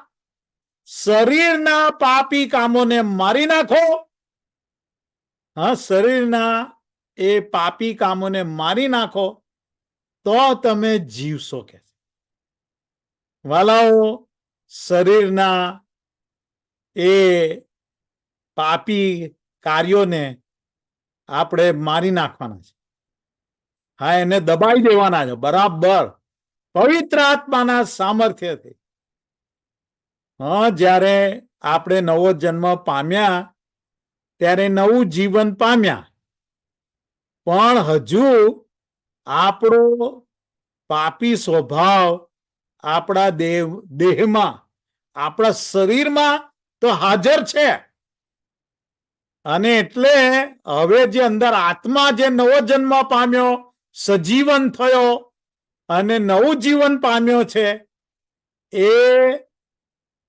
શરીરના પાપી કામોને મારી નાખો, હા, શરીરના એ પાપી કામોને મારી નાખો, તો તમે જીવશો. કે વાલાઓ, શરીરના એ પાપી કાર્યોને આપણે મારી નાખવાના છે. હા, એને દબાઈ દેવાના છે બરાબર પવિત્ર આત્માના સામર્થ્યથી. હા, જ્યારે આપણે નવો જન્મ પામ્યા ત્યારે નવું જીવન પામ્યા, પણ હજુ આપણો પાપી સ્વભાવ આપણા દેહમાં, આપણા શરીરમાં તો હાજર છે. અને એટલે હવે જે અંદર આત્મા જે નવો જન્મ પામ્યો, સજીવન થયો અને નવું જીવન પામ્યો છે, એ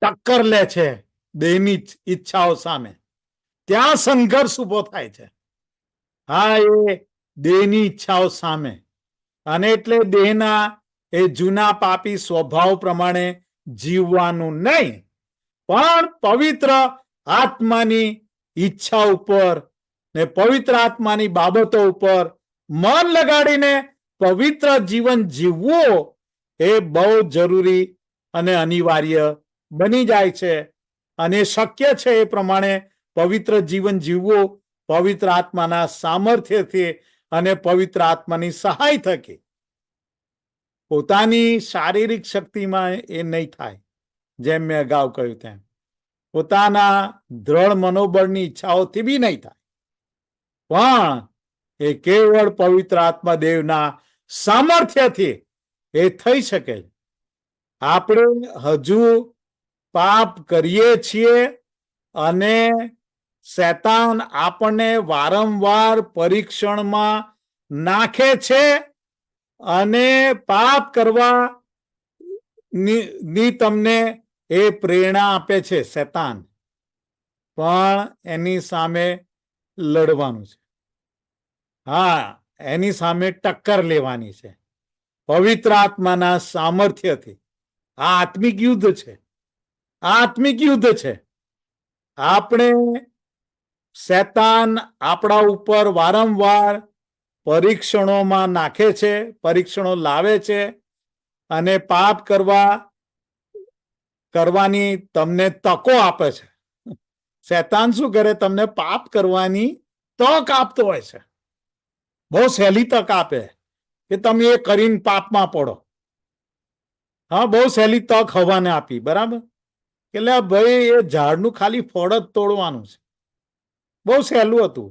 ટક્કર લે છે દેહની ઈચ્છાઓ સામે. ત્યાં સંઘર્ષ ઉભો થાય છે. હા, એ દેહની ઈચ્છાઓ સામે. અને એટલે દેહના એ જૂના પાપી સ્વભાવ પ્રમાણે જીવવાનું નહીં, પણ પવિત્ર આત્માની ઈચ્છા ઉપર ને પવિત્ર આત્માની બાબતો ઉપર મન લગાડીને પવિત્ર જીવન જીવવું એ બહુ જરૂરી અને અનિવાર્ય બની જાય છે. અને શક્ય છે એ પ્રમાણે પવિત્ર જીવન જીવવું પવિત્ર આત્માના સામર્થ્યથી અને પવિત્ર આત્માની સહાય થકી. પોતાની શારીરિક શક્તિમાં એ નહીં થાય, જેમ મેં અગાઉ કહ્યું તેમ પોતાના દ્રઢ મનોબળની ઈચ્છાઓથી બી નહીં થાય, પણ એ કેવળ પવિત્ર આત્માદેવના સામર્થ્યથી એ થઈ શકે. આપણે હજુ પાપ કરીએ છીએ અને શૈતાન આપણને વારંવાર પરીક્ષણમાં નાખે છે અને પાપ કરવા ની તમને એ પ્રેરણા આપે છે શૈતાન. પણ એની સામે લડવાનું છે. હા, એની સામે ટક્કર લેવાની છે પવિત્ર આત્માના સામર્થ્યથી. આ આત્મિક યુદ્ધ છે. આત્મિક યુદ્ધ છે. આપણે શૈતાન આપણા ઉપર વારંવાર પરીક્ષણોમાં નાખે છે, પરીક્ષણો લાવે છે અને પાપ કરવાની તમને તકો આપે છે. શૈતાન શું કરે? તમને પાપ કરવાની તક આપતો હોય છે. બહુ સહેલી તક આપે કે તમે એ કરીને પાપમાં પડો. હા, બહુ સહેલી તક હવાને આપી, બરાબર? એટલે ભાઈ એ ઝાડનું ખાલી ફળ જ તોડવાનું છે. બહુ સહેલું હતું.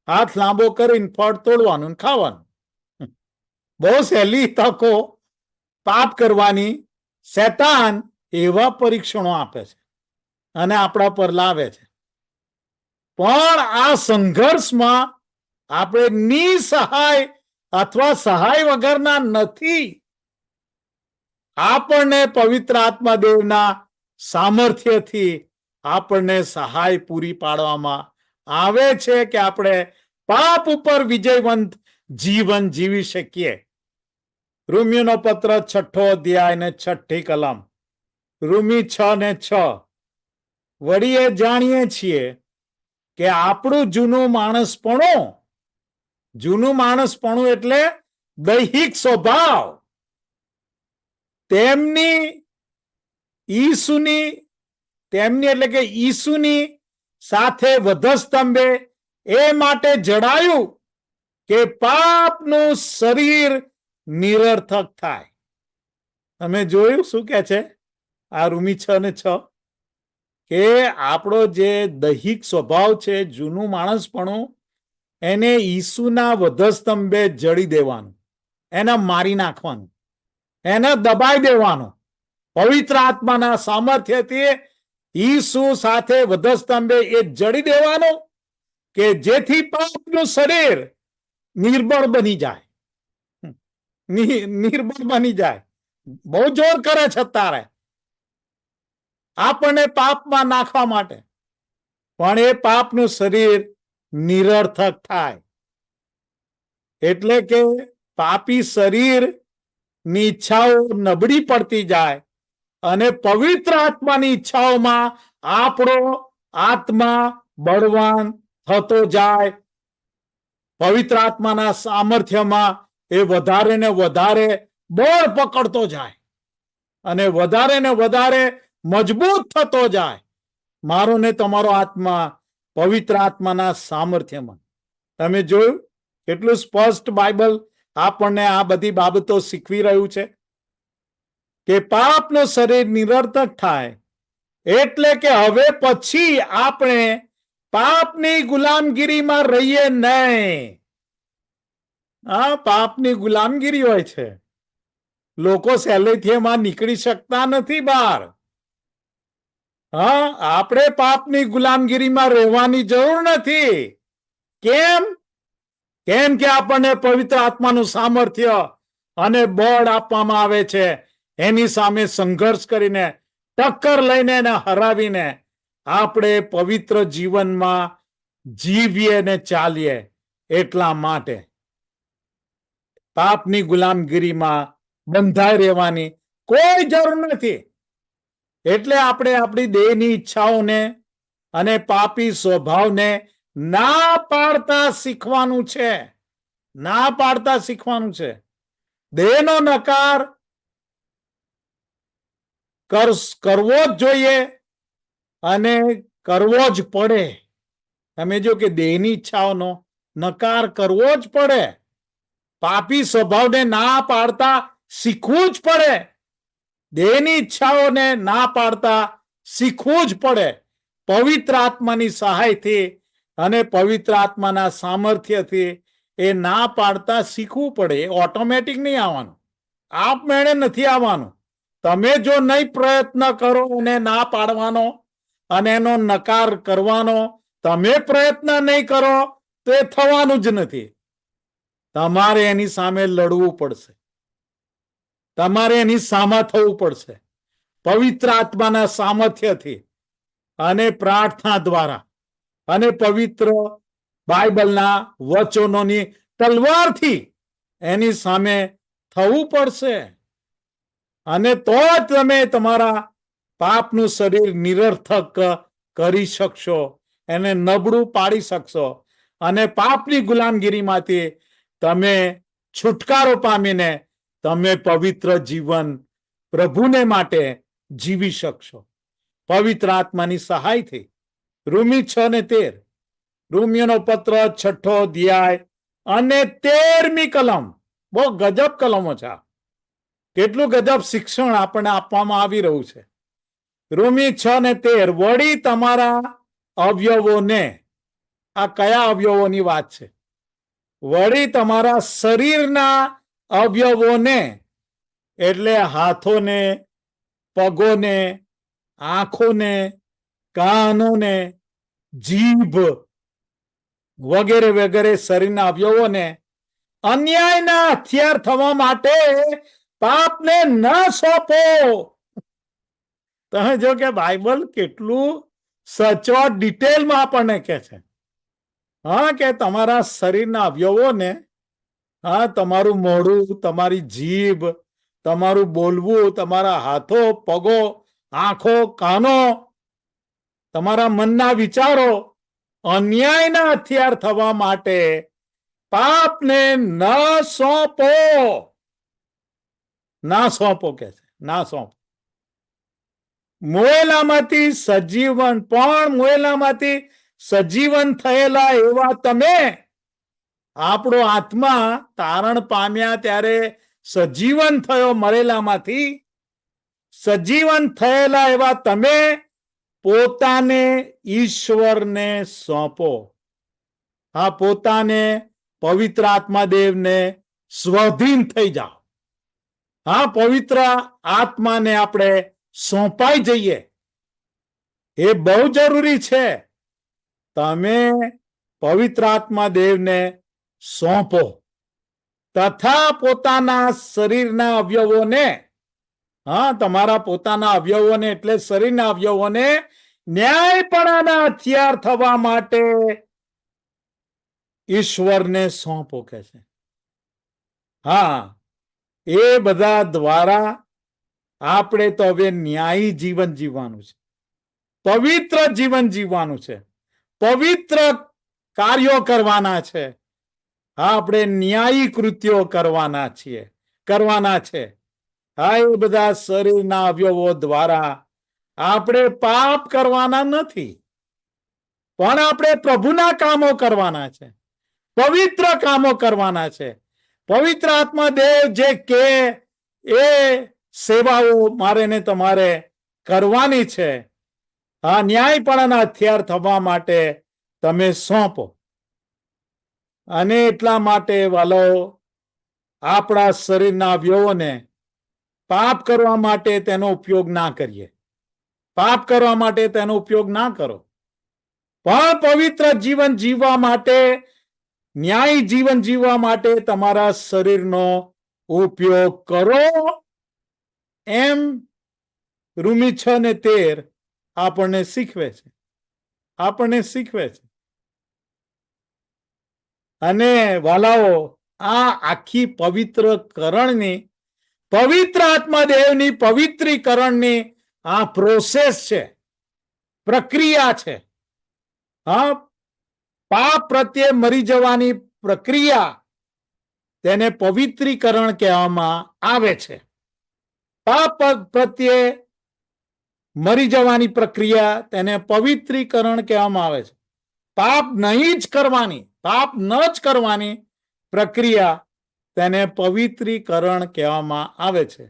હાથ લાંબો કરીને ફળ તોડવાનું ખાવાનું. બહુ સહેલી તકો પાપ કરવાની શૈતાન એવા પરીક્ષણો આપે છે અને આપણા પર લાવે છે. પણ આ સંઘર્ષમાં આપણે નિસહાય અથવા સહાય વગરના નથી. આપણને પવિત્ર આત્માદેવના સામર્થ્યથી આપણને સહાય પૂરી પાડવામાં આવે છે કે આપણે પાપ ઉપર વિજયવંત જીવન જીવી શકીએ. રોમિયોનો પત્ર 6 અધ્યાય ને 6 કલમ, રોમી 6:6. વળી એ જાણીએ છીએ કે આપણું જૂનું માણસપણું એટલે દૈહિક સ્વભાવ તેમની એટલે કે ઈસુની સાથે વધસ્તંભે એ માટે જડાયું કે પાપનું શરીર નિરર્થક થાય. તમે જોયું શું કે છે આ રોમી 6:6? કે આપણો જે દૈહિક સ્વભાવ છે, જૂનું માણસપણું, એને ઈસુના વધસ્તંભે જડી દેવાનું, એને મારી નાખવાનું, એને દબાઈ દેવાનું. પવિત્ર આત્માના સામર્થ્યથી ઈસુ સાથે વધસ્તંભે એ જડી દેવાનું કે જેથી પાપનું શરીર નિર્બળ બની જાય. નિર્બળ બની જાય. બહુ જોર કરે છે તારે આપણને પાપમાં નાખવા માટે, પણ એ પાપનું શરીર નિરર્થક થાય. એટલે કે પાપી શરીર ની ઈચ્છાઓ નબળી પડતી જાય અને પવિત્ર આત્માની ઈચ્છાઓમાં આપણો આત્મા બળવાન થતો જાય. પવિત્ર આત્માના સામર્થ્યમાં એ વધારે ને વધારે બળ પકડતો જાય અને વધારે ને વધારે મજબૂત થતો જાય. મારો ને તમારો આત્મા પવિત્ર આત્માના સામર્થ્યમાં. તમે જોયું કેટલું સ્પષ્ટ બાઇબલ આપણને આ બધી બાબતો શીખવી રહ્યું છે કે પાપનું શરીર નિરર્થક થાય એટલે કે હવે પછી આપણે પાપની ગુલામગીરીમાં રહીએ નહીં. આ પાપની ગુલામગીરી હોય છે. લોકો સહેલેથી એમાં નીકળી શકતા નથી બહાર. હા, આપણે પાપની ગુલામગીરીમાં રહેવાની જરૂર નથી. કેમ? કેમ કે આપણને પવિત્ર આત્માનું સામર્થ્ય અને બળ આપવામાં આવે છે. એની સામે સંઘર્ષ કરીને, ટક્કર લઈને એને હરાવીને આપણે પવિત્ર જીવનમાં જીવીએ ને ચાલીએ. એટલા માટે પાપની ગુલામગીરીમાં બંધાઈ રહેવાની કોઈ જરૂર નથી. એટલે આપણે આપણી દેહની ઈચ્છાઓને અને પાપી સ્વભાવને ના પાડતા શીખવાનું છે. ના પાડતા શીખવાનું છે. દેહનો નકાર કરવો જ જોઈએ અને કરવો જ પડે. તમે જો કે દેહની ઈચ્છાઓનો નકાર કરવો જ પડે. પાપી સ્વભાવને ના પાડતા શીખવું જ પડે. દેહની ઈચ્છાઓને ના પાડતા શીખવું જ પડે. પવિત્ર આત્માની સહાયથી અને પવિત્ર આત્માના સામર્થ્યથી એ ના પાડતા શીખવું પડે. એ ઓટોમેટિક નહીં આવવાનું, આપમેળે નથી આવવાનું. તમે જો નહીં પ્રયત્ન કરો અને ના પાડવાનો અને એનો નકાર કરવાનો, તમે પ્રયત્ન નહીં કરો તો એ થવાનું જ નથી. તમારે એની સામે લડવું પડશે. તમારે એની સામે થવું પડશે. પવિત્ર આત્માના સામર્થ્યથી અને પ્રાર્થના દ્વારા અને પવિત્ર બાઇબલના વચનોની તલવારથી એની સામે થવું પડશે. અને તો જ તમે તમારા પાપનું શરીર નિરર્થક કરી શકશો, એને નબળું પાડી શકશો અને પાપની ગુલામગીરીમાંથી તમે છુટકારો પામીને તમે પવિત્ર જીવન પ્રભુને માટે જીવી શકશો. પવિત્ર આત્માની સહાયથી. રોમી 6:13, રોમીયોનો પત્ર 6 અધ્યાય અને 13મી કલમ. બહુ ગજબ કલમો છે. કેટલું ગજબ શિક્ષણ આપણને આપવામાં આવી રહ્યું છે. રોમી 6:13, વળી તમારા અવયવોને, આ કયા અવયવોની વાત છે? વળી તમારા શરીરના અવયવોને, એટલે હાથોને, પગોને, આંખોને, કાનોને, જીભ વગેરે વગેરે શરીરના અવયવોને અન્યાયના હથિયાર થવા માટે પાપને ન સોંપો. તમે જો કે બાઇબલ કેટલું સચોટ ડિટેલમાં આપણને કહે છે. હા, કે તમારા શરીરના અવયવોને, હા, તમારું મોઢું, તમારી જીભ, તમારું બોલવું, તમારા હાથો, પગો, આંખો, કાનો, તમારા મનના વિચારો અન્યાયના હથિયાર થવા માટે પાપને ન સોંપો. ના સોંપો કે છે, ના સોંપો. મોયેલામાંથી સજીવન, પણ મોયેલામાંથી સજીવન થયેલા એવા તમે, આપણો આત્મા તારણ પામ્યા ત્યારે સજીવન થયો મરેલામાંથી. સજીવન થયેલા એવા તમે પોતાને ઈશ્વરને સોંપો. હા, પોતાને પવિત્ર આત્માદેવને સ્વાધીન થઈ જાઓ. હા, પવિત્ર આત્માને આપણે સોંપાઈ જઈએ. એ બહુ જરૂરી છે. તમે પવિત્ર આત્મા દેવને સોંપો તથા પોતાના શરીરના અવયવોને, હા, તમારા પોતાના અવયવોને એટલે શરીરના અવયવોને ન્યાયપણાના હથિયાર થવા માટે ઈશ્વરને સોંપો કે છે. હા, એ બધા દ્વારા આપણે તો હવે ન્યાયી જીવન જીવવાનું છે, પવિત્ર જીવન જીવવાનું છે, પવિત્ર કાર્યો કરવાના છે. આપણે ન્યાયી કૃત્યો કરવાના છે. હા, એ બધા શરીરના અવયવો દ્વારા આપણે પાપ કરવાના નથી, પણ આપણે પ્રભુના કામો કરવાના છે, પવિત્ર કામો કરવાના છે. પવિત્ર આત્મા દેવ જે કે એ સેવાઓ મારે ને તમારે કરવાની છે. આ ન્યાયપણાના હથિયાર થવા માટે તમે સોંપો. અને એટલા માટે વાલો, આપણા શરીરના અવયવોને પાપ કરવા માટે તેનો ઉપયોગ ના કરીએ. પાપ કરવા માટે તેનો ઉપયોગ ના કરો, પણ પવિત્ર જીવન જીવવા માટે, ન્યાયી જીવન જીવવા માટે તમારા શરીરનો ઉપયોગ કરો. એમ રૂમી 6:13 આપણને શીખવે છે. અને વાલાઓ, આ આખી પવિત્ર કરણની, પવિત્ર આત્માદેવની પવિત્રીકરણની આ પ્રોસેસ છે, પ્રક્રિયા છે. હા, પાપ પ્રત્યે મરી જવાની પ્રક્રિયા, તેને પવિત્રીકરણ કહેવામાં આવે છે. પાપ પ્રત્યે મરી જવાની પ્રક્રિયા, તેને પવિત્રીકરણ કહેવામાં આવે છે. પાપ નહીં જ કરવાની, પાપ ન જ કરવાની પ્રક્રિયા, તેને પવિત્રીકરણ કહેવામાં આવે છે.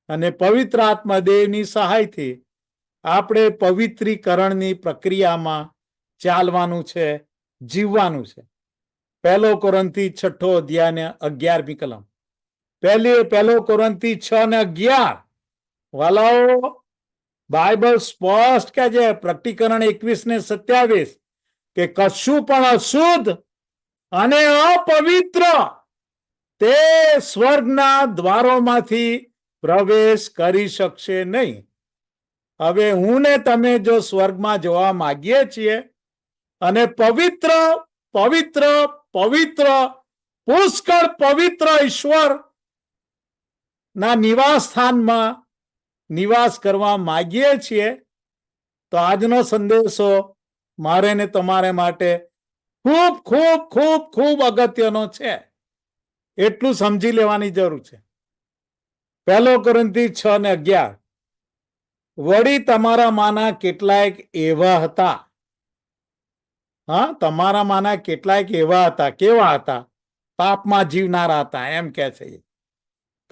અને પવિત્ર આત્મા દેવની સહાયથી આપણે પવિત્રીકરણની પ્રક્રિયામાં ચાલવાનું છે, જીવવાનું છે. 1 કોરિન્થી 6:11 કલમ. 1 કોરિન્થી 6:11. વાલાઓ, બાઇબલ સ્પષ્ટ કે છે, પ્રકટીકરણ 21:27, કે કશું પણ અશુદ્ધ અને અપવિત્ર તે સ્વર્ગના દ્વારોમાંથી પ્રવેશ કરી શકશે નહીં. હવે હું ને તમે જો સ્વર્ગમાં જવા માંગીએ છીએ અને પવિત્ર પવિત્ર પવિત્ર પુષ્કળ પવિત્ર ઈશ્વર ના નિવાસ સ્થાનમાં નિવાસ કરવા માંગીએ છીએ, તો આજનો સંદેશો મારે ને તમારે માટે ખૂબ ખૂબ ખૂબ ખૂબ અગત્યનો છે. એટલું સમજી લેવાની જરૂર છે. 1 કોરિન્થી 6:11. વળી તમારામાંના કેટલાક એવા હતા. હા, તમારામાંના કેટલાક એવા હતા. કેવા હતા? પાપમાં જીવનારા હતા, એમ કે છે.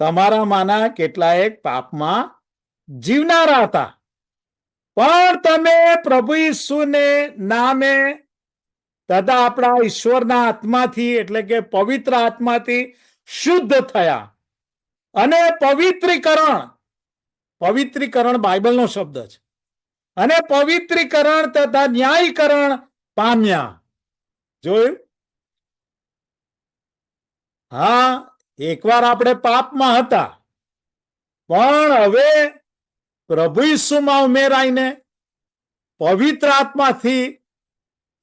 તમારામાંના કેટલાક પાપમાં જીવનારા હતા, પણ તમે પ્રભુ ઈસુને નામે તથા આપણા ઈશ્વરના આત્માથી, એટલે કે પવિત્ર આત્માથી શુદ્ધ થયા અને પવિત્રીકરણ બાઇબલનો શબ્દ છે, અને પવિત્રીકરણ તથા ન્યાયીકરણ પામ્યા. જોયું? હા, એકવાર આપણે પાપમાં હતા, પણ હવે પ્રભુ ઈસુમાં ઉમેરાઈને પવિત્ર આત્માથી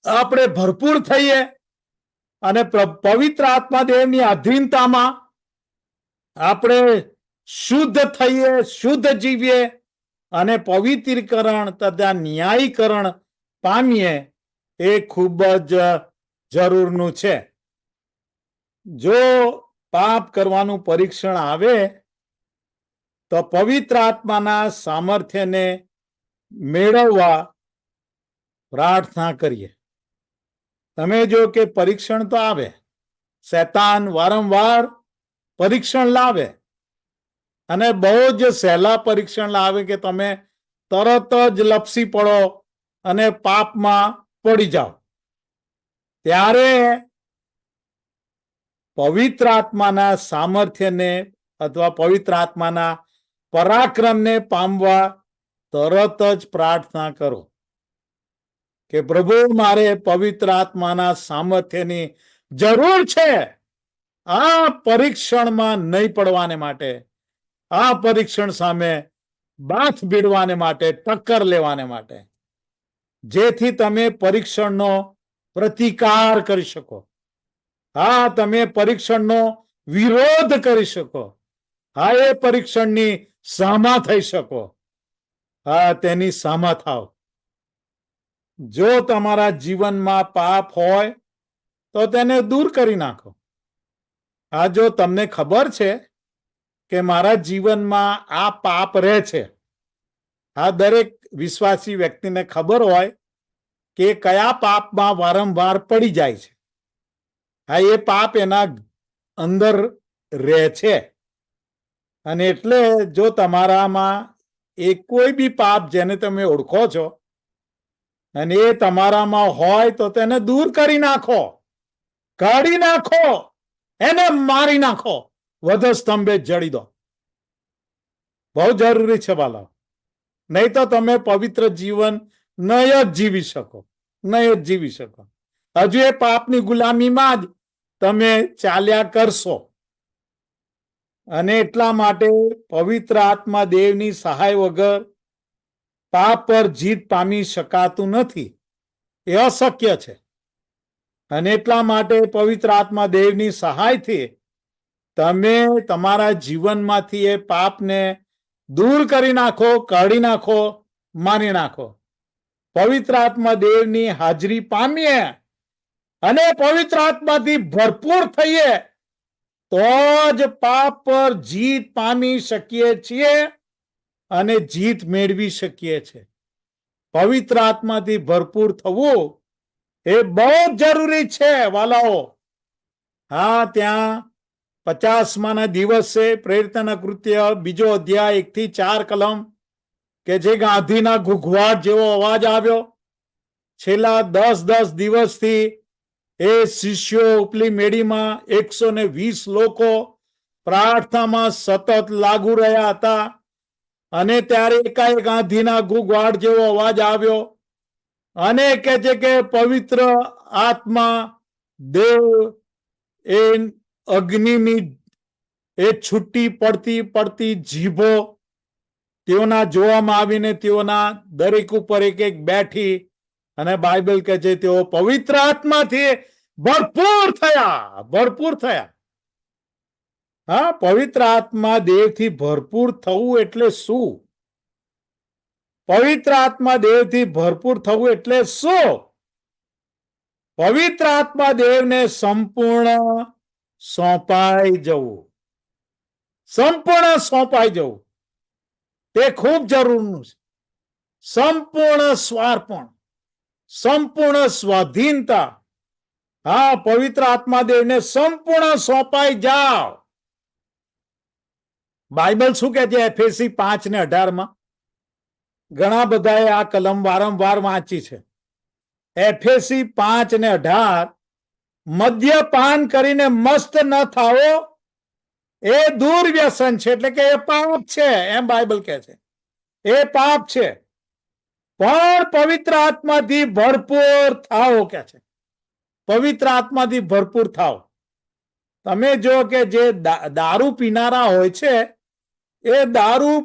આપણે ભરપૂર થઈએ અને પવિત્ર આત્મા દેવની આધીનતામાં આપણે શુદ્ધ થઈએ, શુદ્ધ જીવીએ અને પવિત્રીકરણ તથા ન્યાયીકરણ પામીએ. એ ખૂબ જ જરૂરનું છે. જો પાપ કરવાનું પરીક્ષણ આવે તો પવિત્ર આત્માના સામર્થ્યને મેળવવા પ્રાર્થના કરીએ. તમે જો કે પરીક્ષણ તો આવે, શૈતાન વારંવાર પરીક્ષણ લાવે, અને બહુ જ સહેલા પરીક્ષણ લાવે કે તમે તરત જ લપસી પડો અને પાપમાં પડી જાઓ. ત્યારે પવિત્ર આત્માના સામર્થ્યને અથવા પવિત્ર આત્માના પરાક્રમને પામવા તરત જ પ્રાર્થના કરો કે પ્રભુ, મારે પવિત્ર આત્માના સામર્થ્યની જરૂર છે આ પરીક્ષણમાં નહીં પડવાને માટે, આ પરીક્ષણ સામે બાથ ભીડવાને માટે, ટક્કર લેવાને માટે, જેથી તમે પરીક્ષણનો પ્રતિકાર કરી શકો. હા, તમે પરીક્ષણનો વિરોધ કરી શકો. હા, એ પરીક્ષણની સામા થઈ શકો. હા, તેની સામા થાવ. જો તમારા જીવનમાં પાપ હોય તો તેને દૂર કરી નાખો. આ જો તમને ખબર છે કે મારા જીવનમાં આ પાપ રહે છે, આ દરેક વિશ્વાસી વ્યક્તિને ખબર હોય કે કયા પાપમાં વારંવાર પડી જાય છે. હા, એ પાપ એના અંદર રહે છે, અને એટલે જો તમારામાં એ કોઈ બી પાપ જેને તમે ઓળખો છો અને એ તમારામાં હોય તો તેને દૂર કરી નાખો, કાઢી નાખો, એને મારી નાખો, વધસ્તંભે જડી દો. બહુ જરૂરી છે વાલા. નહીં તો તમે પવિત્ર જીવન નહીં જ જીવી શકો, નહીં જ જીવી શકો. હજુ એ પાપની ગુલામીમાં જ તમે ચાલ્યા કરશો. અને એટલા માટે પવિત્ર આત્મા દેવની સહાય વગર પાપ પર જીત પામી શકાતું નથી, એ અશક્ય છે. અને એટલા માટે પવિત્ર આત્મા દેવની સહાયથી તમે તમારા જીવનમાંથી એ પાપને દૂર કરી નાખો, કાઢી નાખો, મારી નાખો. પવિત્ર આત્મા દેવની હાજરી પામીએ અને પવિત્ર આત્માથી ભરપૂર થઈએ તો જ પાપ પર જીત પામી શકીએ છીએ અને જીત મેળવી શકીએ છીએ. પવિત્ર આત્માથી ભરપૂર થવું એ બહુ જરૂરી છે વાલાઓ. હા, ત્યાં 50મા દિવસે પ્રેરિતોના કૃત્ય 2 અધ્યાય 1 થી 4 કલમ કે જે ગાંધીના ઘૂઘવાટ જેવો અવાજ આવ્યો. છેલ્લા 10 દિવસથી એ શિષ્યો ઉપલી મેડીમાં 120 લોકો પ્રાર્થનામાં સતત લાગુ રહ્યા હતા. અને ત્યારે એકાએક ગાંધીના ઘૂઘવાટ જેવો અવાજ આવ્યો અને કહે છે કે પવિત્ર આત્મા દેવ એ અગ્નિની એ છૂટી પડતી જીભો તેઓના જોવામાં આવીને તેઓના દરેક ઉપર એક એક બેઠી. અને બાઇબલ કહે છે તેઓ પવિત્ર આત્માથી ભરપૂર થયા. હા, પવિત્ર આત્મા દેવથી ભરપૂર થવું એટલે શું? પવિત્ર આત્મા દેવથી ભરપૂર થવું એટલે શું? પવિત્ર આત્મા દેવને સંપૂર્ણ સોંપાઈ જવું. સંપૂર્ણ સોંપાઈ જવું તે ખૂબ જરૂરનું છે. સંપૂર્ણ સ્વાર્પણ, સંપૂર્ણ સ્વાધીનતા. હા, પવિત્ર આત્મા દેવને સંપૂર્ણ સોંપાઈ જાઓ. બાઇબલ શું કહે છે? એફએસી 5:18 ઘણા બધાએ આ કલમ વારંવાર વાંચી છે. એફએસી 5:18 મદ્યપાન કરીને મસ્ત ન થાઓ, એ દુર્વ્યસન છે, એટલે કે એ પાપ છે, એમ બાઇબલ કહે છે. એ પાપ છે. પણ પવિત્ર આત્માથી ભરપૂર થાઓ કે છે. પવિત્ર આત્માથી ભરપૂર થાઓ. તમે જો કે જે દારૂ પીનારા હોય છે એ દારૂ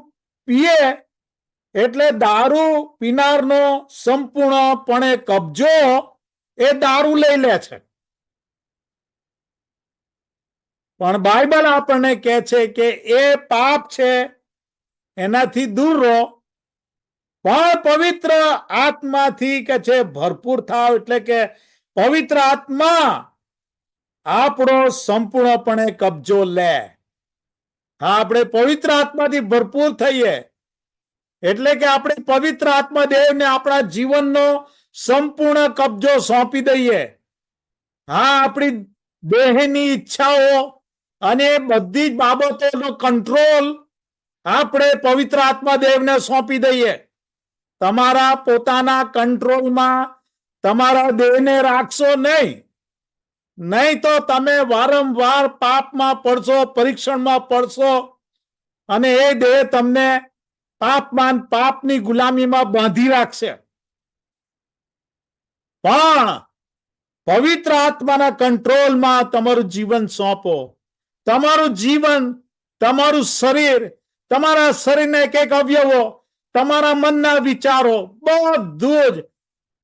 પીએ એટલે દારૂ પીનારનો સંપૂર્ણપણે કબજો એ દારૂ લઈ લે છે. પણ બાઇબલ આપણને કહે છે કે એ પાપ છે, એનાથી દૂર રહો. પણ પવિત્ર આત્માથી કે છે ભરપૂર થાવ, એટલે કે પવિત્ર આત્મા આપણો સંપૂર્ણપણે કબજો લે. હા, આપણે પવિત્ર આત્માથી ભરપૂર થઈએ એટલે કે આપણે પવિત્ર આત્મા દેવને આપણા જીવનનો સંપૂર્ણ કબજો સોંપી દઈએ. હા, આપણી દેહની ઈચ્છાઓ અને બધી જ બાબતોનો કંટ્રોલ આપણે પવિત્ર આત્મા દેવને સોંપી દઈએ. તમારા પોતાના કંટ્રોલમાં તમારા દેહને રાખશો નહીં તો તમે વારંવાર પાપમાં પડશો, પરીક્ષણમાં પડશો અને એ દેહ તમને પાપની ગુલામીમાં બાંધી રાખશે. પણ પવિત્ર આત્માના કંટ્રોલમાં તમારું જીવન સોંપો. તમારું જીવન, તમારું શરીર, તમારા શરીરના એક અવયવો, તમારા મનના વિચારો બધું જ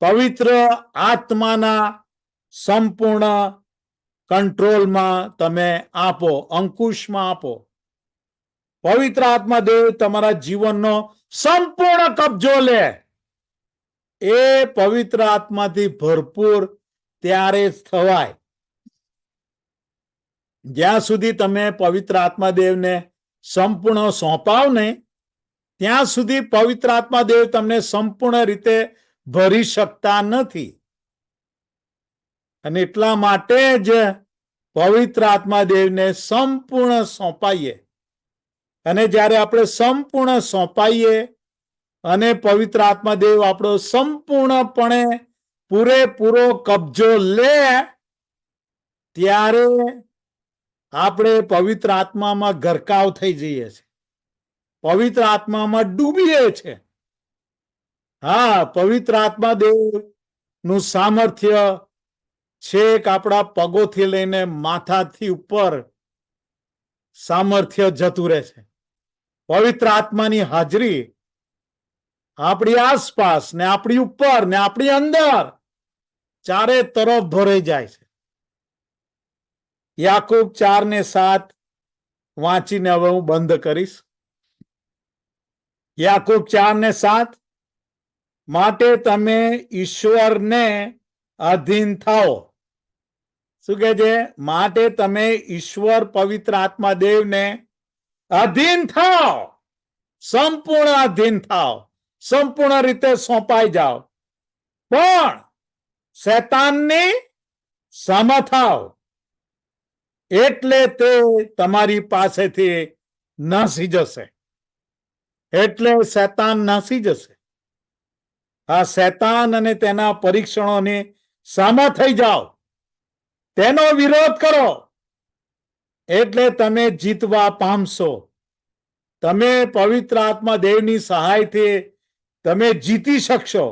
પવિત્ર આત્માના સંપૂર્ણ કંટ્રોલમાં તમે આપો, અંકુશમાં આપો. પવિત્ર આત્મા દેવ તમારા જીવનનો સંપૂર્ણ કબજો લે. એ પવિત્ર આત્માથી ભરપૂર ત્યારે જ થવાય જ્યાં સુધી તમે પવિત્ર આત્મા દેવને સંપૂર્ણ સોંપાવ નહીં, ત્યાં સુધી પવિત્ર આત્મા દેવ તમને સંપૂર્ણ રીતે ભરી શકતા નથી. અને એટલા માટે જ પવિત્ર આત્મા દેવને સંપૂર્ણ સોંપાઈએ. અને જ્યારે આપણે સંપૂર્ણ સોંપાઈએ અને પવિત્ર આત્મા દેવ આપણો સંપૂર્ણપણે પૂરેપૂરો કબજો લે, ત્યારે આપણે પવિત્ર આત્મામાં ગરકાવ થઈ જઈએ છીએ, પવિત્ર આત્મામાં ડૂબીએ છીએ. હા, પવિત્ર આત્મા દેવ નું સામર્થ્ય છેક આપણા પગોથી લઈને માથાથી ઉપર સામર્થ્ય જતું રહે છે. પવિત્ર આત્માની હાજરી આપણી આસપાસ ને આપણી ઉપર ને આપણી અંદર ચારે તરફ ભરાઈ જાય છે. યાકૂબ 4:7 વાંચીને હવે હું બંધ કરીશ. યાકૂબ 4:7 માટે તમે ઈશ્વરને અધીન થાઓ. શું કહે છે? માટે તમે ઈશ્વર પવિત્ર આત્મા દેવને અધીન થાઓ, સંપૂર્ણ અધીન થાઓ, સંપૂર્ણ રીતે સોંપાઈ જાઓ, પણ શૈતાનની સામા થાઓ, એટલે તે તમારી પાસેથી નાસી જશે. એટલે શૈતાન નાસી જશે. આ શૈતાન અને તેના પરીક્ષણોની સામા થઈ જાઓ, તેનો વિરોધ કરો, એટલે તમે જીતવા પામશો. તમે પવિત્ર આત્મા દેવની સહાયથી તમે જીતી શકશો.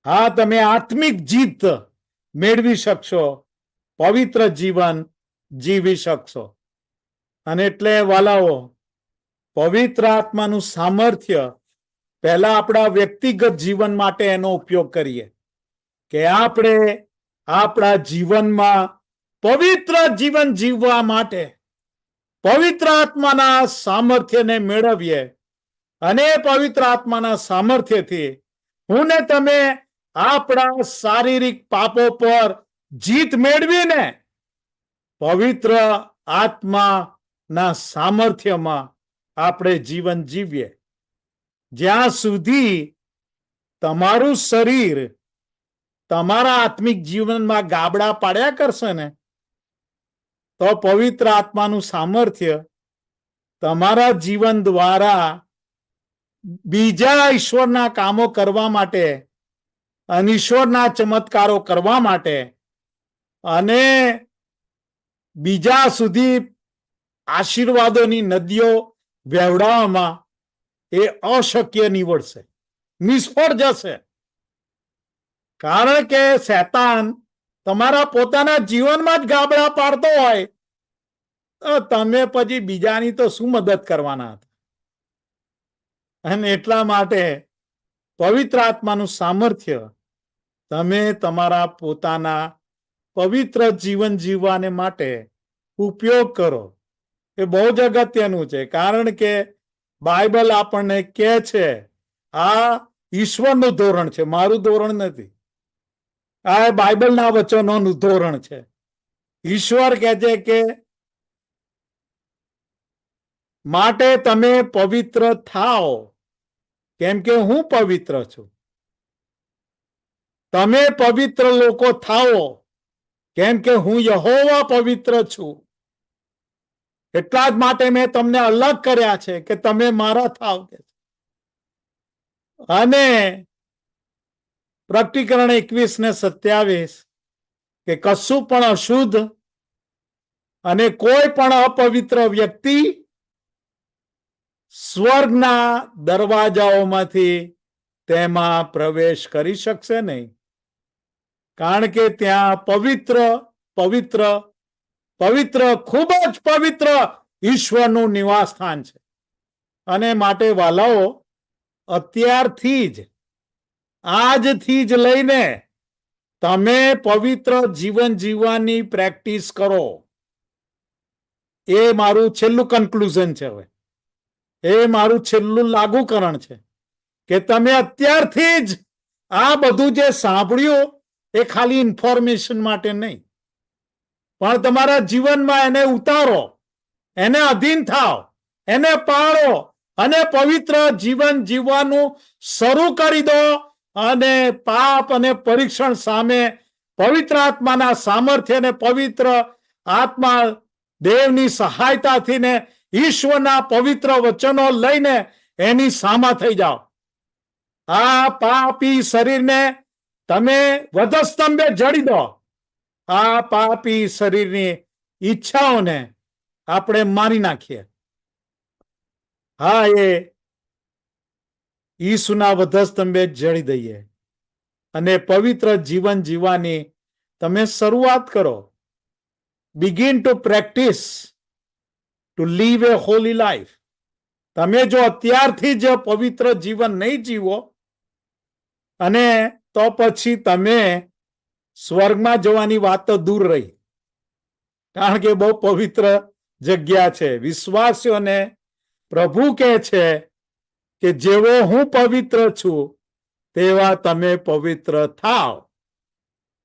હા, તમે આત્મિક જીત મેળવી શકશો, પવિત્ર જીવન જીવી શકશો. અને એટલે વાલાઓ, પવિત્ર આત્માનું સામર્થ્ય પહેલા આપણા વ્યક્તિગત જીવન માટે એનો ઉપયોગ કરીએ, કે આપણે આપણા જીવનમાં પવિત્ર જીવન જીવવા માટે પવિત્ર આત્માના સામર્થ્યને મેળવીએ, અને પવિત્ર આત્માના સામર્થ્યથી હું ને તમે આપણા શારીરિક પાપો પર જીત મેળવીને પવિત્ર આત્માના સામર્થ્યમાં આપણે જીવન જીવીએ. જ્યાં સુધી તમારું શરીર તમારા આત્મિક જીવનમાં ગાબડા પાડ્યા કરશે ને, તો પવિત્ર આત્માનું સામર્થ્ય તમારા જીવન દ્વારા બીજા ઈશ્વરના કામો કરવા માટે અને ઈશ્વરના ચમત્કારો કરવા માટે અને બીજા સુધી આશીર્વાદોની નદીઓ વહેવડાવવામાં એ અશક્ય નીવડશે, નિષ્ફળ જશે. કારણ કે શૈતાન તમારા પોતાના જીવનમાં જ ગાબડા પાડતો હોય તો તમે પછી બીજાની તો શું મદદ કરવાના હતા? અને એટલા માટે પવિત્ર આત્માનું સામર્થ્ય તમે તમારા પોતાના પવિત્ર જીવન જીવવાને માટે ઉપયોગ કરો. એ બહુ જ અગત્યનું છે. કારણ કે બાઇબલ આપણને કહે છે, આ ઈશ્વરનું ધોરણ છે, મારું ધોરણ નથી. આ બાઇબલના વચનોનું ધોરણ છે. ઈશ્વર કહે છે કે માટે તમે પવિત્ર થાઓ, કેમ કે હું પવિત્ર છું. તમે પવિત્ર લોકો થાઓ, કેમ કે હું યહોવા પવિત્ર છું. એટલા જ માટે મેં તમને અલગ કર્યા છે કે તમે મારા થાવ. અને પ્રકટીકરણ 21:27 કે કશું પણ અશુદ્ધ અને કોઈ પણ અપવિત્ર વ્યક્તિ સ્વર્ગના દરવાજાઓમાંથી તેમાં પ્રવેશ કરી શકશે નહીં. કારણ કે ત્યાં પવિત્ર પવિત્ર પવિત્ર, ખૂબ જ પવિત્ર ઈશ્વરનું નિવાસ સ્થાન છે. અને માટે વાલાઓ, અત્યારથી જ, આજથી જ લઈને તમે પવિત્ર જીવન જીવવાની પ્રેક્ટિસ કરો. એ મારું છેલ્લું કન્ક્લુઝન છે. હવે એ મારું છેલ્લું લાગુકરણ છે કે તમે અત્યારથી જ આ બધું જે સાંભળ્યું એ ખાલી ઇન્ફોર્મેશન માટે નહીં, પણ તમારા જીવનમાં એને ઉતારો, એને અધીન થાવ, એને પાળો અને પવિત્ર જીવન જીવવાનું શરૂ કરી દો. અને પાપ અને પરીક્ષણ સામે પવિત્ર આત્માના સામર્થ્ય અને પવિત્ર આત્મા દેવની સહાયતાથી ને ઈશ્વરના પવિત્ર વચનો લઈને એની સામા થઈ જાઓ. આ પાપી શરીરને તમે વધસ્તંભે જડી દો. આ પાપી શરીરની ઈચ્છાઓને આપણે મારી નાખીએ. હા, એ ઈસુના વધસ્તંભે જડી દઈએ અને પવિત્ર જીવન જીવવાની તમે શરૂઆત કરો. Begin to practise to live a holy life. તમે જો અત્યારથી જ પવિત્ર જીવન નહીં જીવો અને તો પછી તમે સ્વર્ગમાં જવાની વાત તો દૂર રહી, કારણ કે બહુ પવિત્ર જગ્યા છે. વિશ્વાસીઓને પ્રભુ કહે છે કે જેવો હું પવિત્ર છું તેવા તમે પવિત્ર થાવ.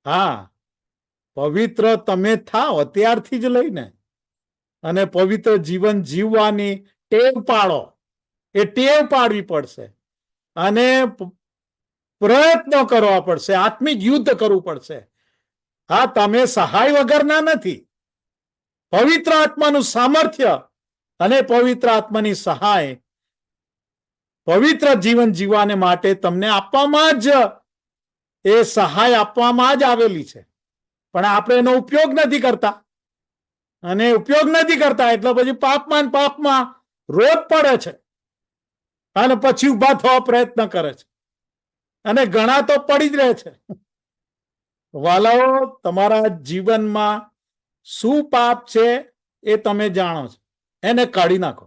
હા, પવિત્ર તમે થાવ અત્યારથી જ લઈને, અને પવિત્ર જીવન જીવવાની ટેવ પાડો. એ ટેવ પાડવી પડશે અને પ્રયત્નો કરવા પડશે, આત્મિક યુદ્ધ કરવું પડશે. હા, તમે સહાય વગરના નથી. પવિત્ર આત્માનું સામર્થ્ય અને પવિત્ર આત્માની સહાય પવિત્ર જીવન જીવવાને માટે તમને આપવામાં જ, એ સહાય આપવામાં જ આવેલી છે. પણ આપણે એનો ઉપયોગ નથી કરતા, અને ઉપયોગ નથી કરતા એટલે પછી પાપમાં રોજ પડે છે અને પછી ઉભા થવા પ્રયત્ન કરે છે, અને ઘણા તો પડી જ રહે છે. વાલાઓ, તમારા જીવનમાં શું પાપ છે એ તમે જાણો છો. એને કાઢી નાખો,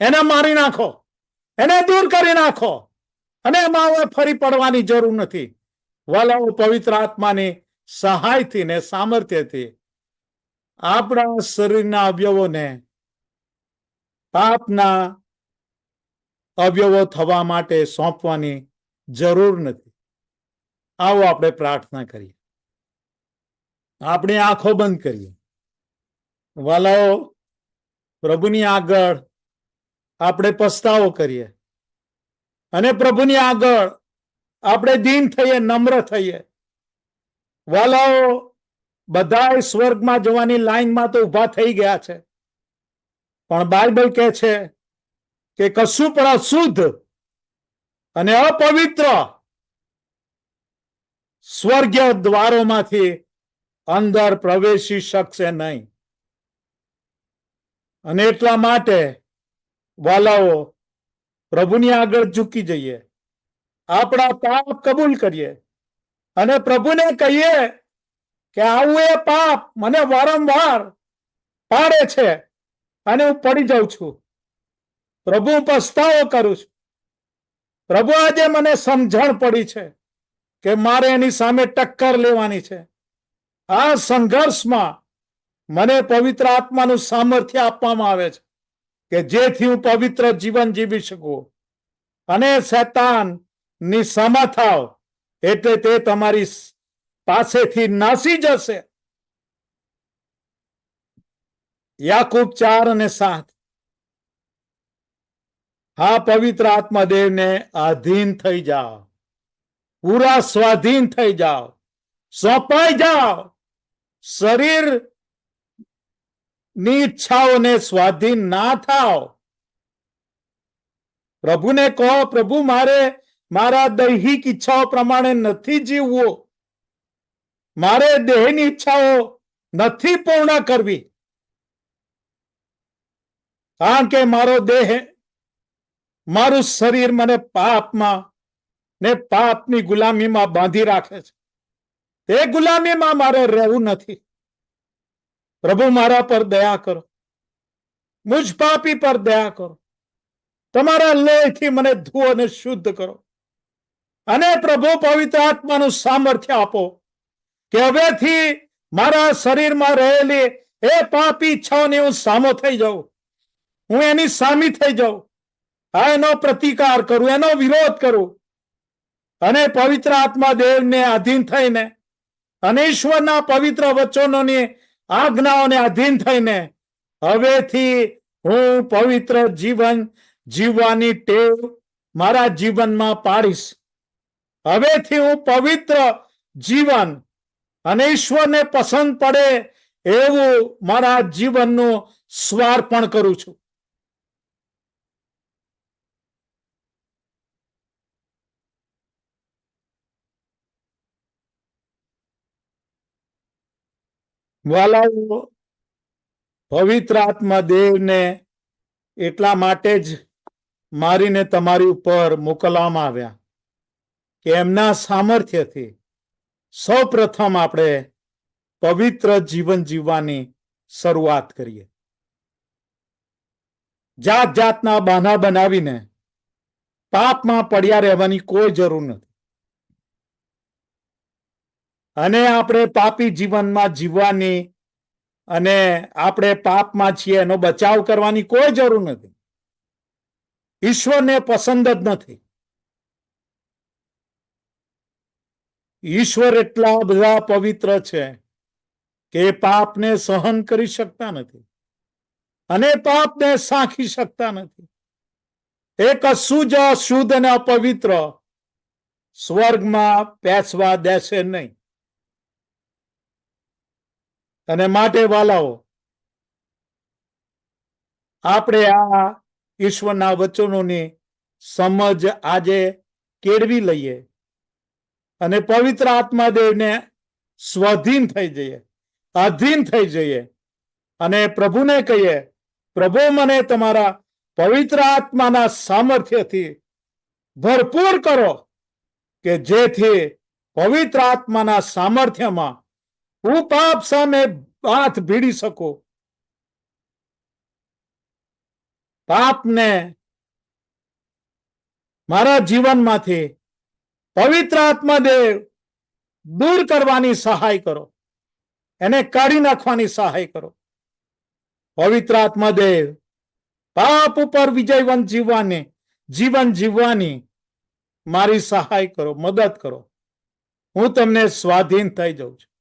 એને મારી નાખો, એને દૂર કરી નાખો, અને એમાં હવે ફરી પડવાની જરૂર નથી. વાલાઓ, પવિત્ર આત્માની સહાયથી ને સામર્થ્યથી આપણા શરીરના અવયવોને પાપના અવયવો થવા માટે સોંપવાની જરૂર નથી. આવો આપણે પ્રાર્થના કરીએ. આપણી આંખો બંધ કરીએ. વાલાઓ, પ્રભુની આગળ આપણે પસ્તાવો કરીએ અને પ્રભુની આગળ આપણે દીન થઈએ, નમ્ર થઈએ. વાલાઓ, બધા સ્વર્ગમાં જવાની લાઈનમાં તો ઉભા થઈ ગયા છે, પણ બાઇબલ કહે છે કે કશું પણ અશુદ્ધ અને અપવિત્ર સ્વર્ગીય દ્વારોમાંથી અંદર પ્રવેશી શકશે નહીં. અને એટલા માટે વાલાઓ, પ્રભુની આગળ ઝૂકી જઈએ, આપણા પાપ કબૂલ કરીએ અને પ્રભુને કહીએ કે આવું એ પાપ મને વારંવાર પાડે છે અને હું પડી જાઉં છું. પ્રભુ, પસ્તાવો કરું છું. પ્રભુ, આજે મને સમજણ પડી છે કે મારે એની સામે ટક્કર લેવાની છે. આ સંઘર્ષમાં મને પવિત્ર આત્માનું સામર્થ્ય આપવામાં આવે છે કે જેથી હું પવિત્ર જીવન જીવી શકું. અને શૈતાન ની સામા થાવ એટલે તે તમારી પાસેથી નાસી જશે. યાકૂબ 4:7. હા, પવિત્ર આત્માદેવને આધીન થઈ જાઓ, પૂરા સ્વાધીન થઈ જાઓ, સોંપાઈ જાઓ. શરીર ની ઈચ્છાઓને સ્વાધીન ના થાવ. પ્રભુને કહો, પ્રભુ, મારે મારા દૈહિક ઈચ્છાઓ પ્રમાણે નથી જીવવું, મારે દેહની ઈચ્છાઓ નથી પૂર્ણ કરવી, કારણ કે મારો દેહ, મારું શરીર મને પાપમાં ને પાપની ગુલામીમાં બાંધી રાખે છે. તે ગુલામીમાં મારે રહેવું નથી. પ્રભુ, મારા પર દયા કરો, મુજ પાપી પર દયા કરો. તમારા લોહીથી મને ધુઓ અને શુદ્ધ કરો. અને પ્રભુ, પવિત્ર આત્માનું સામર્થ્ય આપો કે હવેથી મારા શરીરમાં રહેલી એ પાપી ઈચ્છાઓની હું સામો થઈ જાઉં, હું એની સામી થઈ જાઉં, એનો પ્રતિકાર કરું, એનો વિરોધ કરું, અને પવિત્ર આત્મા દેવને આધીન થઈને અને ઈશ્વરના પવિત્ર વચનોની આજ્ઞાઓને આધીન થઈને હવેથી હું પવિત્ર જીવન જીવવાની ટેવ મારા જીવનમાં પાડીશ. હવેથી હું પવિત્ર જીવન અને ઈશ્વરને પસંદ પડે એવું મારા જીવનનું સ્વાર્પણ કરું છું. વાલાઓ, પવિત્ર આત્મા દેવને એટલા માટે જ મારીને તમારી ઉપર મોકલવામાં આવ્યા કે એમના સામર્થ્યથી સૌ પ્રથમ આપણે પવિત્ર જીવન જીવવાની શરૂઆત કરીએ. જાત જાતના બહાના બનાવીને પાપમાં પડ્યા રહેવાની કોઈ જરૂર નથી. અને આપણે પાપી જીવનમાં જીવવાની અને આપણે પાપમાં છીએ એનો બચાવ કરવાની કોઈ જરૂર નથી. ઈશ્વરને પસંદ જ નથી. ઈશ્વર એટલા બધા પવિત્ર છે કે પાપને સહન કરી શકતા નથી અને પાપને સાંખી શકતા નથી. એક અશુદ્ધ અને અપવિત્ર સ્વર્ગમાં બેસવા દેશે નહીં. અને માટે વાલાઓ, આપણે આ ઈશ્વરના વચનોની સમજ આજે કેળવી લઈએ અને પવિત્ર આત્માદેવને સ્વાધીન થઈ જઈએ, આધીન થઈ જઈએ અને પ્રભુને કહીએ, પ્રભુ મને તમારા પવિત્ર આત્માના સામર્થ્યથી ભરપૂર કરો કે જેથી પવિત્ર આત્માના સામર્થ્યમાં હું પાપ સામે હાથ ભીડી શકું, પાપને મારા જીવનમાંથી પવિત્ર આત્માદેવ દૂર કરવાની સહાય કરો, એને કાઢી નાખવાની સહાય કરો. પવિત્ર આત્માદેવ પાપ ઉપર વિજયવંત જીવન જીવવાની મારી સહાય કરો, મદદ કરો. હું તમને સ્વાધીન થઈ જાઉં છું.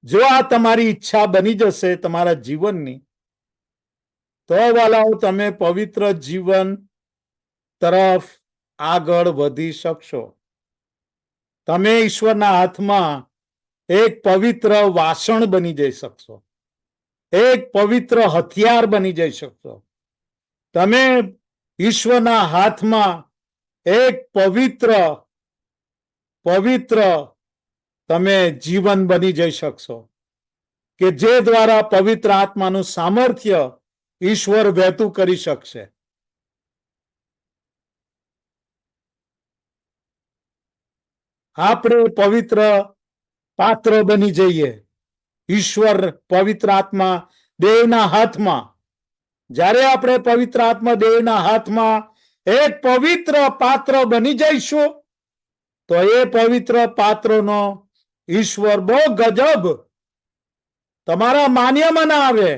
જો આ તમારી ઈચ્છા બની જશે તમારા જીવનની, તો વાલાઓ તમે પવિત્ર જીવન તરફ આગળ વધી શકશો. તમે ઈશ્વરના હાથમાં એક પવિત્ર વાસણ બની જઈ શકશો, એક પવિત્ર હથિયાર બની જઈ શકશો. તમે ઈશ્વરના હાથમાં એક પવિત્ર તમે જીવન બની જઈ શકશો કે જે દ્વારા પવિત્ર આત્માનું સામર્થ્ય ઈશ્વર વહેતું કરી શકશે. આપણે પવિત્ર પાત્ર બની જઈએ ઈશ્વર પવિત્ર આત્મા દેવના હાથમાં. જ્યારે આપણે પવિત્ર આત્મા દેવના હાથમાં એક પવિત્ર પાત્ર બની જઈશું તો એ પવિત્ર પાત્રનો ઈશ્વર બહુ ગજબ, તમારા માન્યમાં ના આવે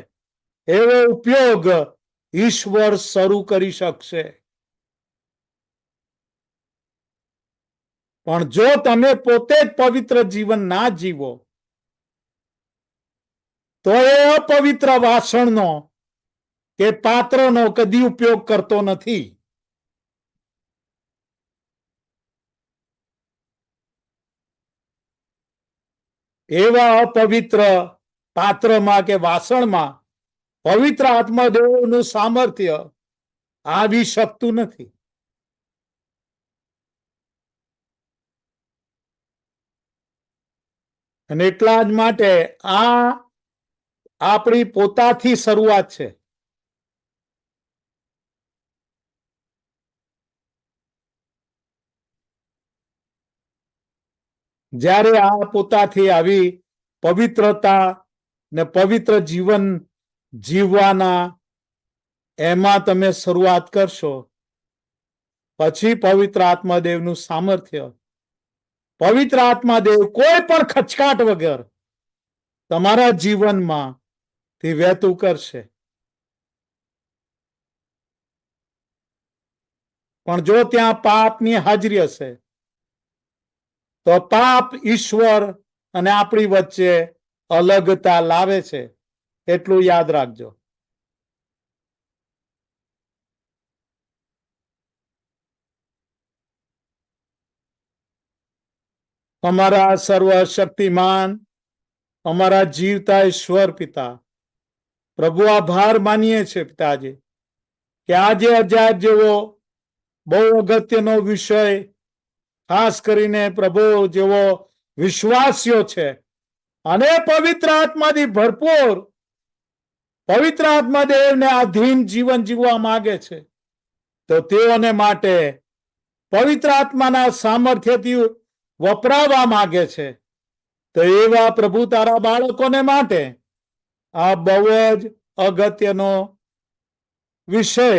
એવો ઉપયોગ ઈશ્વર શરૂ કરી શકશે. પણ જો તમે પોતે જ પવિત્ર જીવન ના જીવો તો એ અપવિત્ર વાસણનો કે પાત્રનો કદી ઉપયોગ કરતો નથી. એવા અપવિત્ર પાત્રમાં કે વાસણમાં પવિત્ર આત્માદેવનું સામર્થ્ય આવી શકતું નથી. અને એટલા જ માટે આ આપણી પોતાથી શરૂઆત છે. જ્યારે આ પોતાથી આવી પવિત્રતા ને પવિત્ર જીવન જીવવાના એમાં તમે શરૂઆત કરશો, પછી પવિત્ર આત્માદેવનું સામર્થ્ય, પવિત્ર આત્માદેવ કોઈ પણ ખચકાટ વગર તમારા જીવનમાં થી વહેતું કરશે. પણ જો ત્યાં પાપની હાજરી હશે તો પાપ ઈશ્વર અને આપણી વચ્ચે અલગતા લાવે છે, એટલું યાદ રાખજો. અમારા સર્વશક્તિમાન, અમારા જીવતા ઈશ્વર પિતા, પ્રભુ આભાર માનીએ છીએ પિતાજી કે આજે અજાયબ જેવો બહુ અગત્યનો વિષય, ખાસ કરીને પ્રભુ જેવો વિશ્વાસીઓ છે અને પવિત્ર આત્માથી ભરપૂર પવિત્ર આત્મા દેવને આધીન જીવન જીવવા માંગે છે, તો તેઓને માટે પવિત્ર આત્માના સામર્થ્યથી વપરાવા માંગે છે. તો એવા પ્રભુ તારા બાળકોને માટે આ બહુ જ અગત્યનો વિષય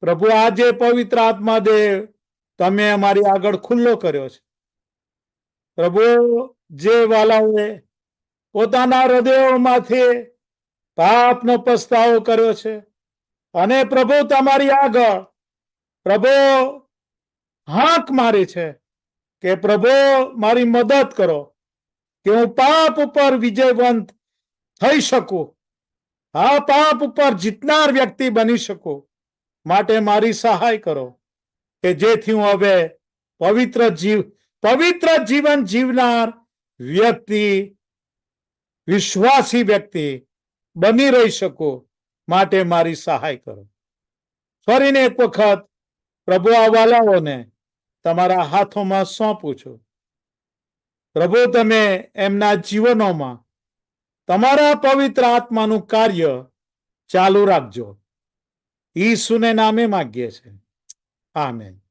પ્રભુ આજે પવિત્ર આત્મા દેવ તમે અમારી આગળ ખુલ્લો કર્યો છે. પ્રભુ, જે વાલાઓએ પોતાના હૃદયોમાંથી પાપનો પસ્તાવો કર્યો છે અને પ્રભુ તમારી આગળ પ્રભુ હાંક મારી છે કે પ્રભુ મારી મદદ કરો કે હું પાપ ઉપર વિજયવંત થઈ શકું, આ પાપ ઉપર જીતનાર વ્યક્તિ બની શકું, માટે મારી સહાય કરો કે જેથી હું હવે પવિત્ર જીવન જીવનાર વ્યક્તિ, વિશ્વાસી વ્યક્તિ બની રહી શકું, માટે મારી સહાય કરો. ફરીને એક વખત પ્રભુ આ વાલાઓને તમારા હાથોમાં સોંપું છું. પ્રભુ, તમે એમના જીવનોમાં તમારા પવિત્ર આત્માનું કાર્ય ચાલુ રાખજો. ઈસુને નામે માંગીએ છે, આમેન.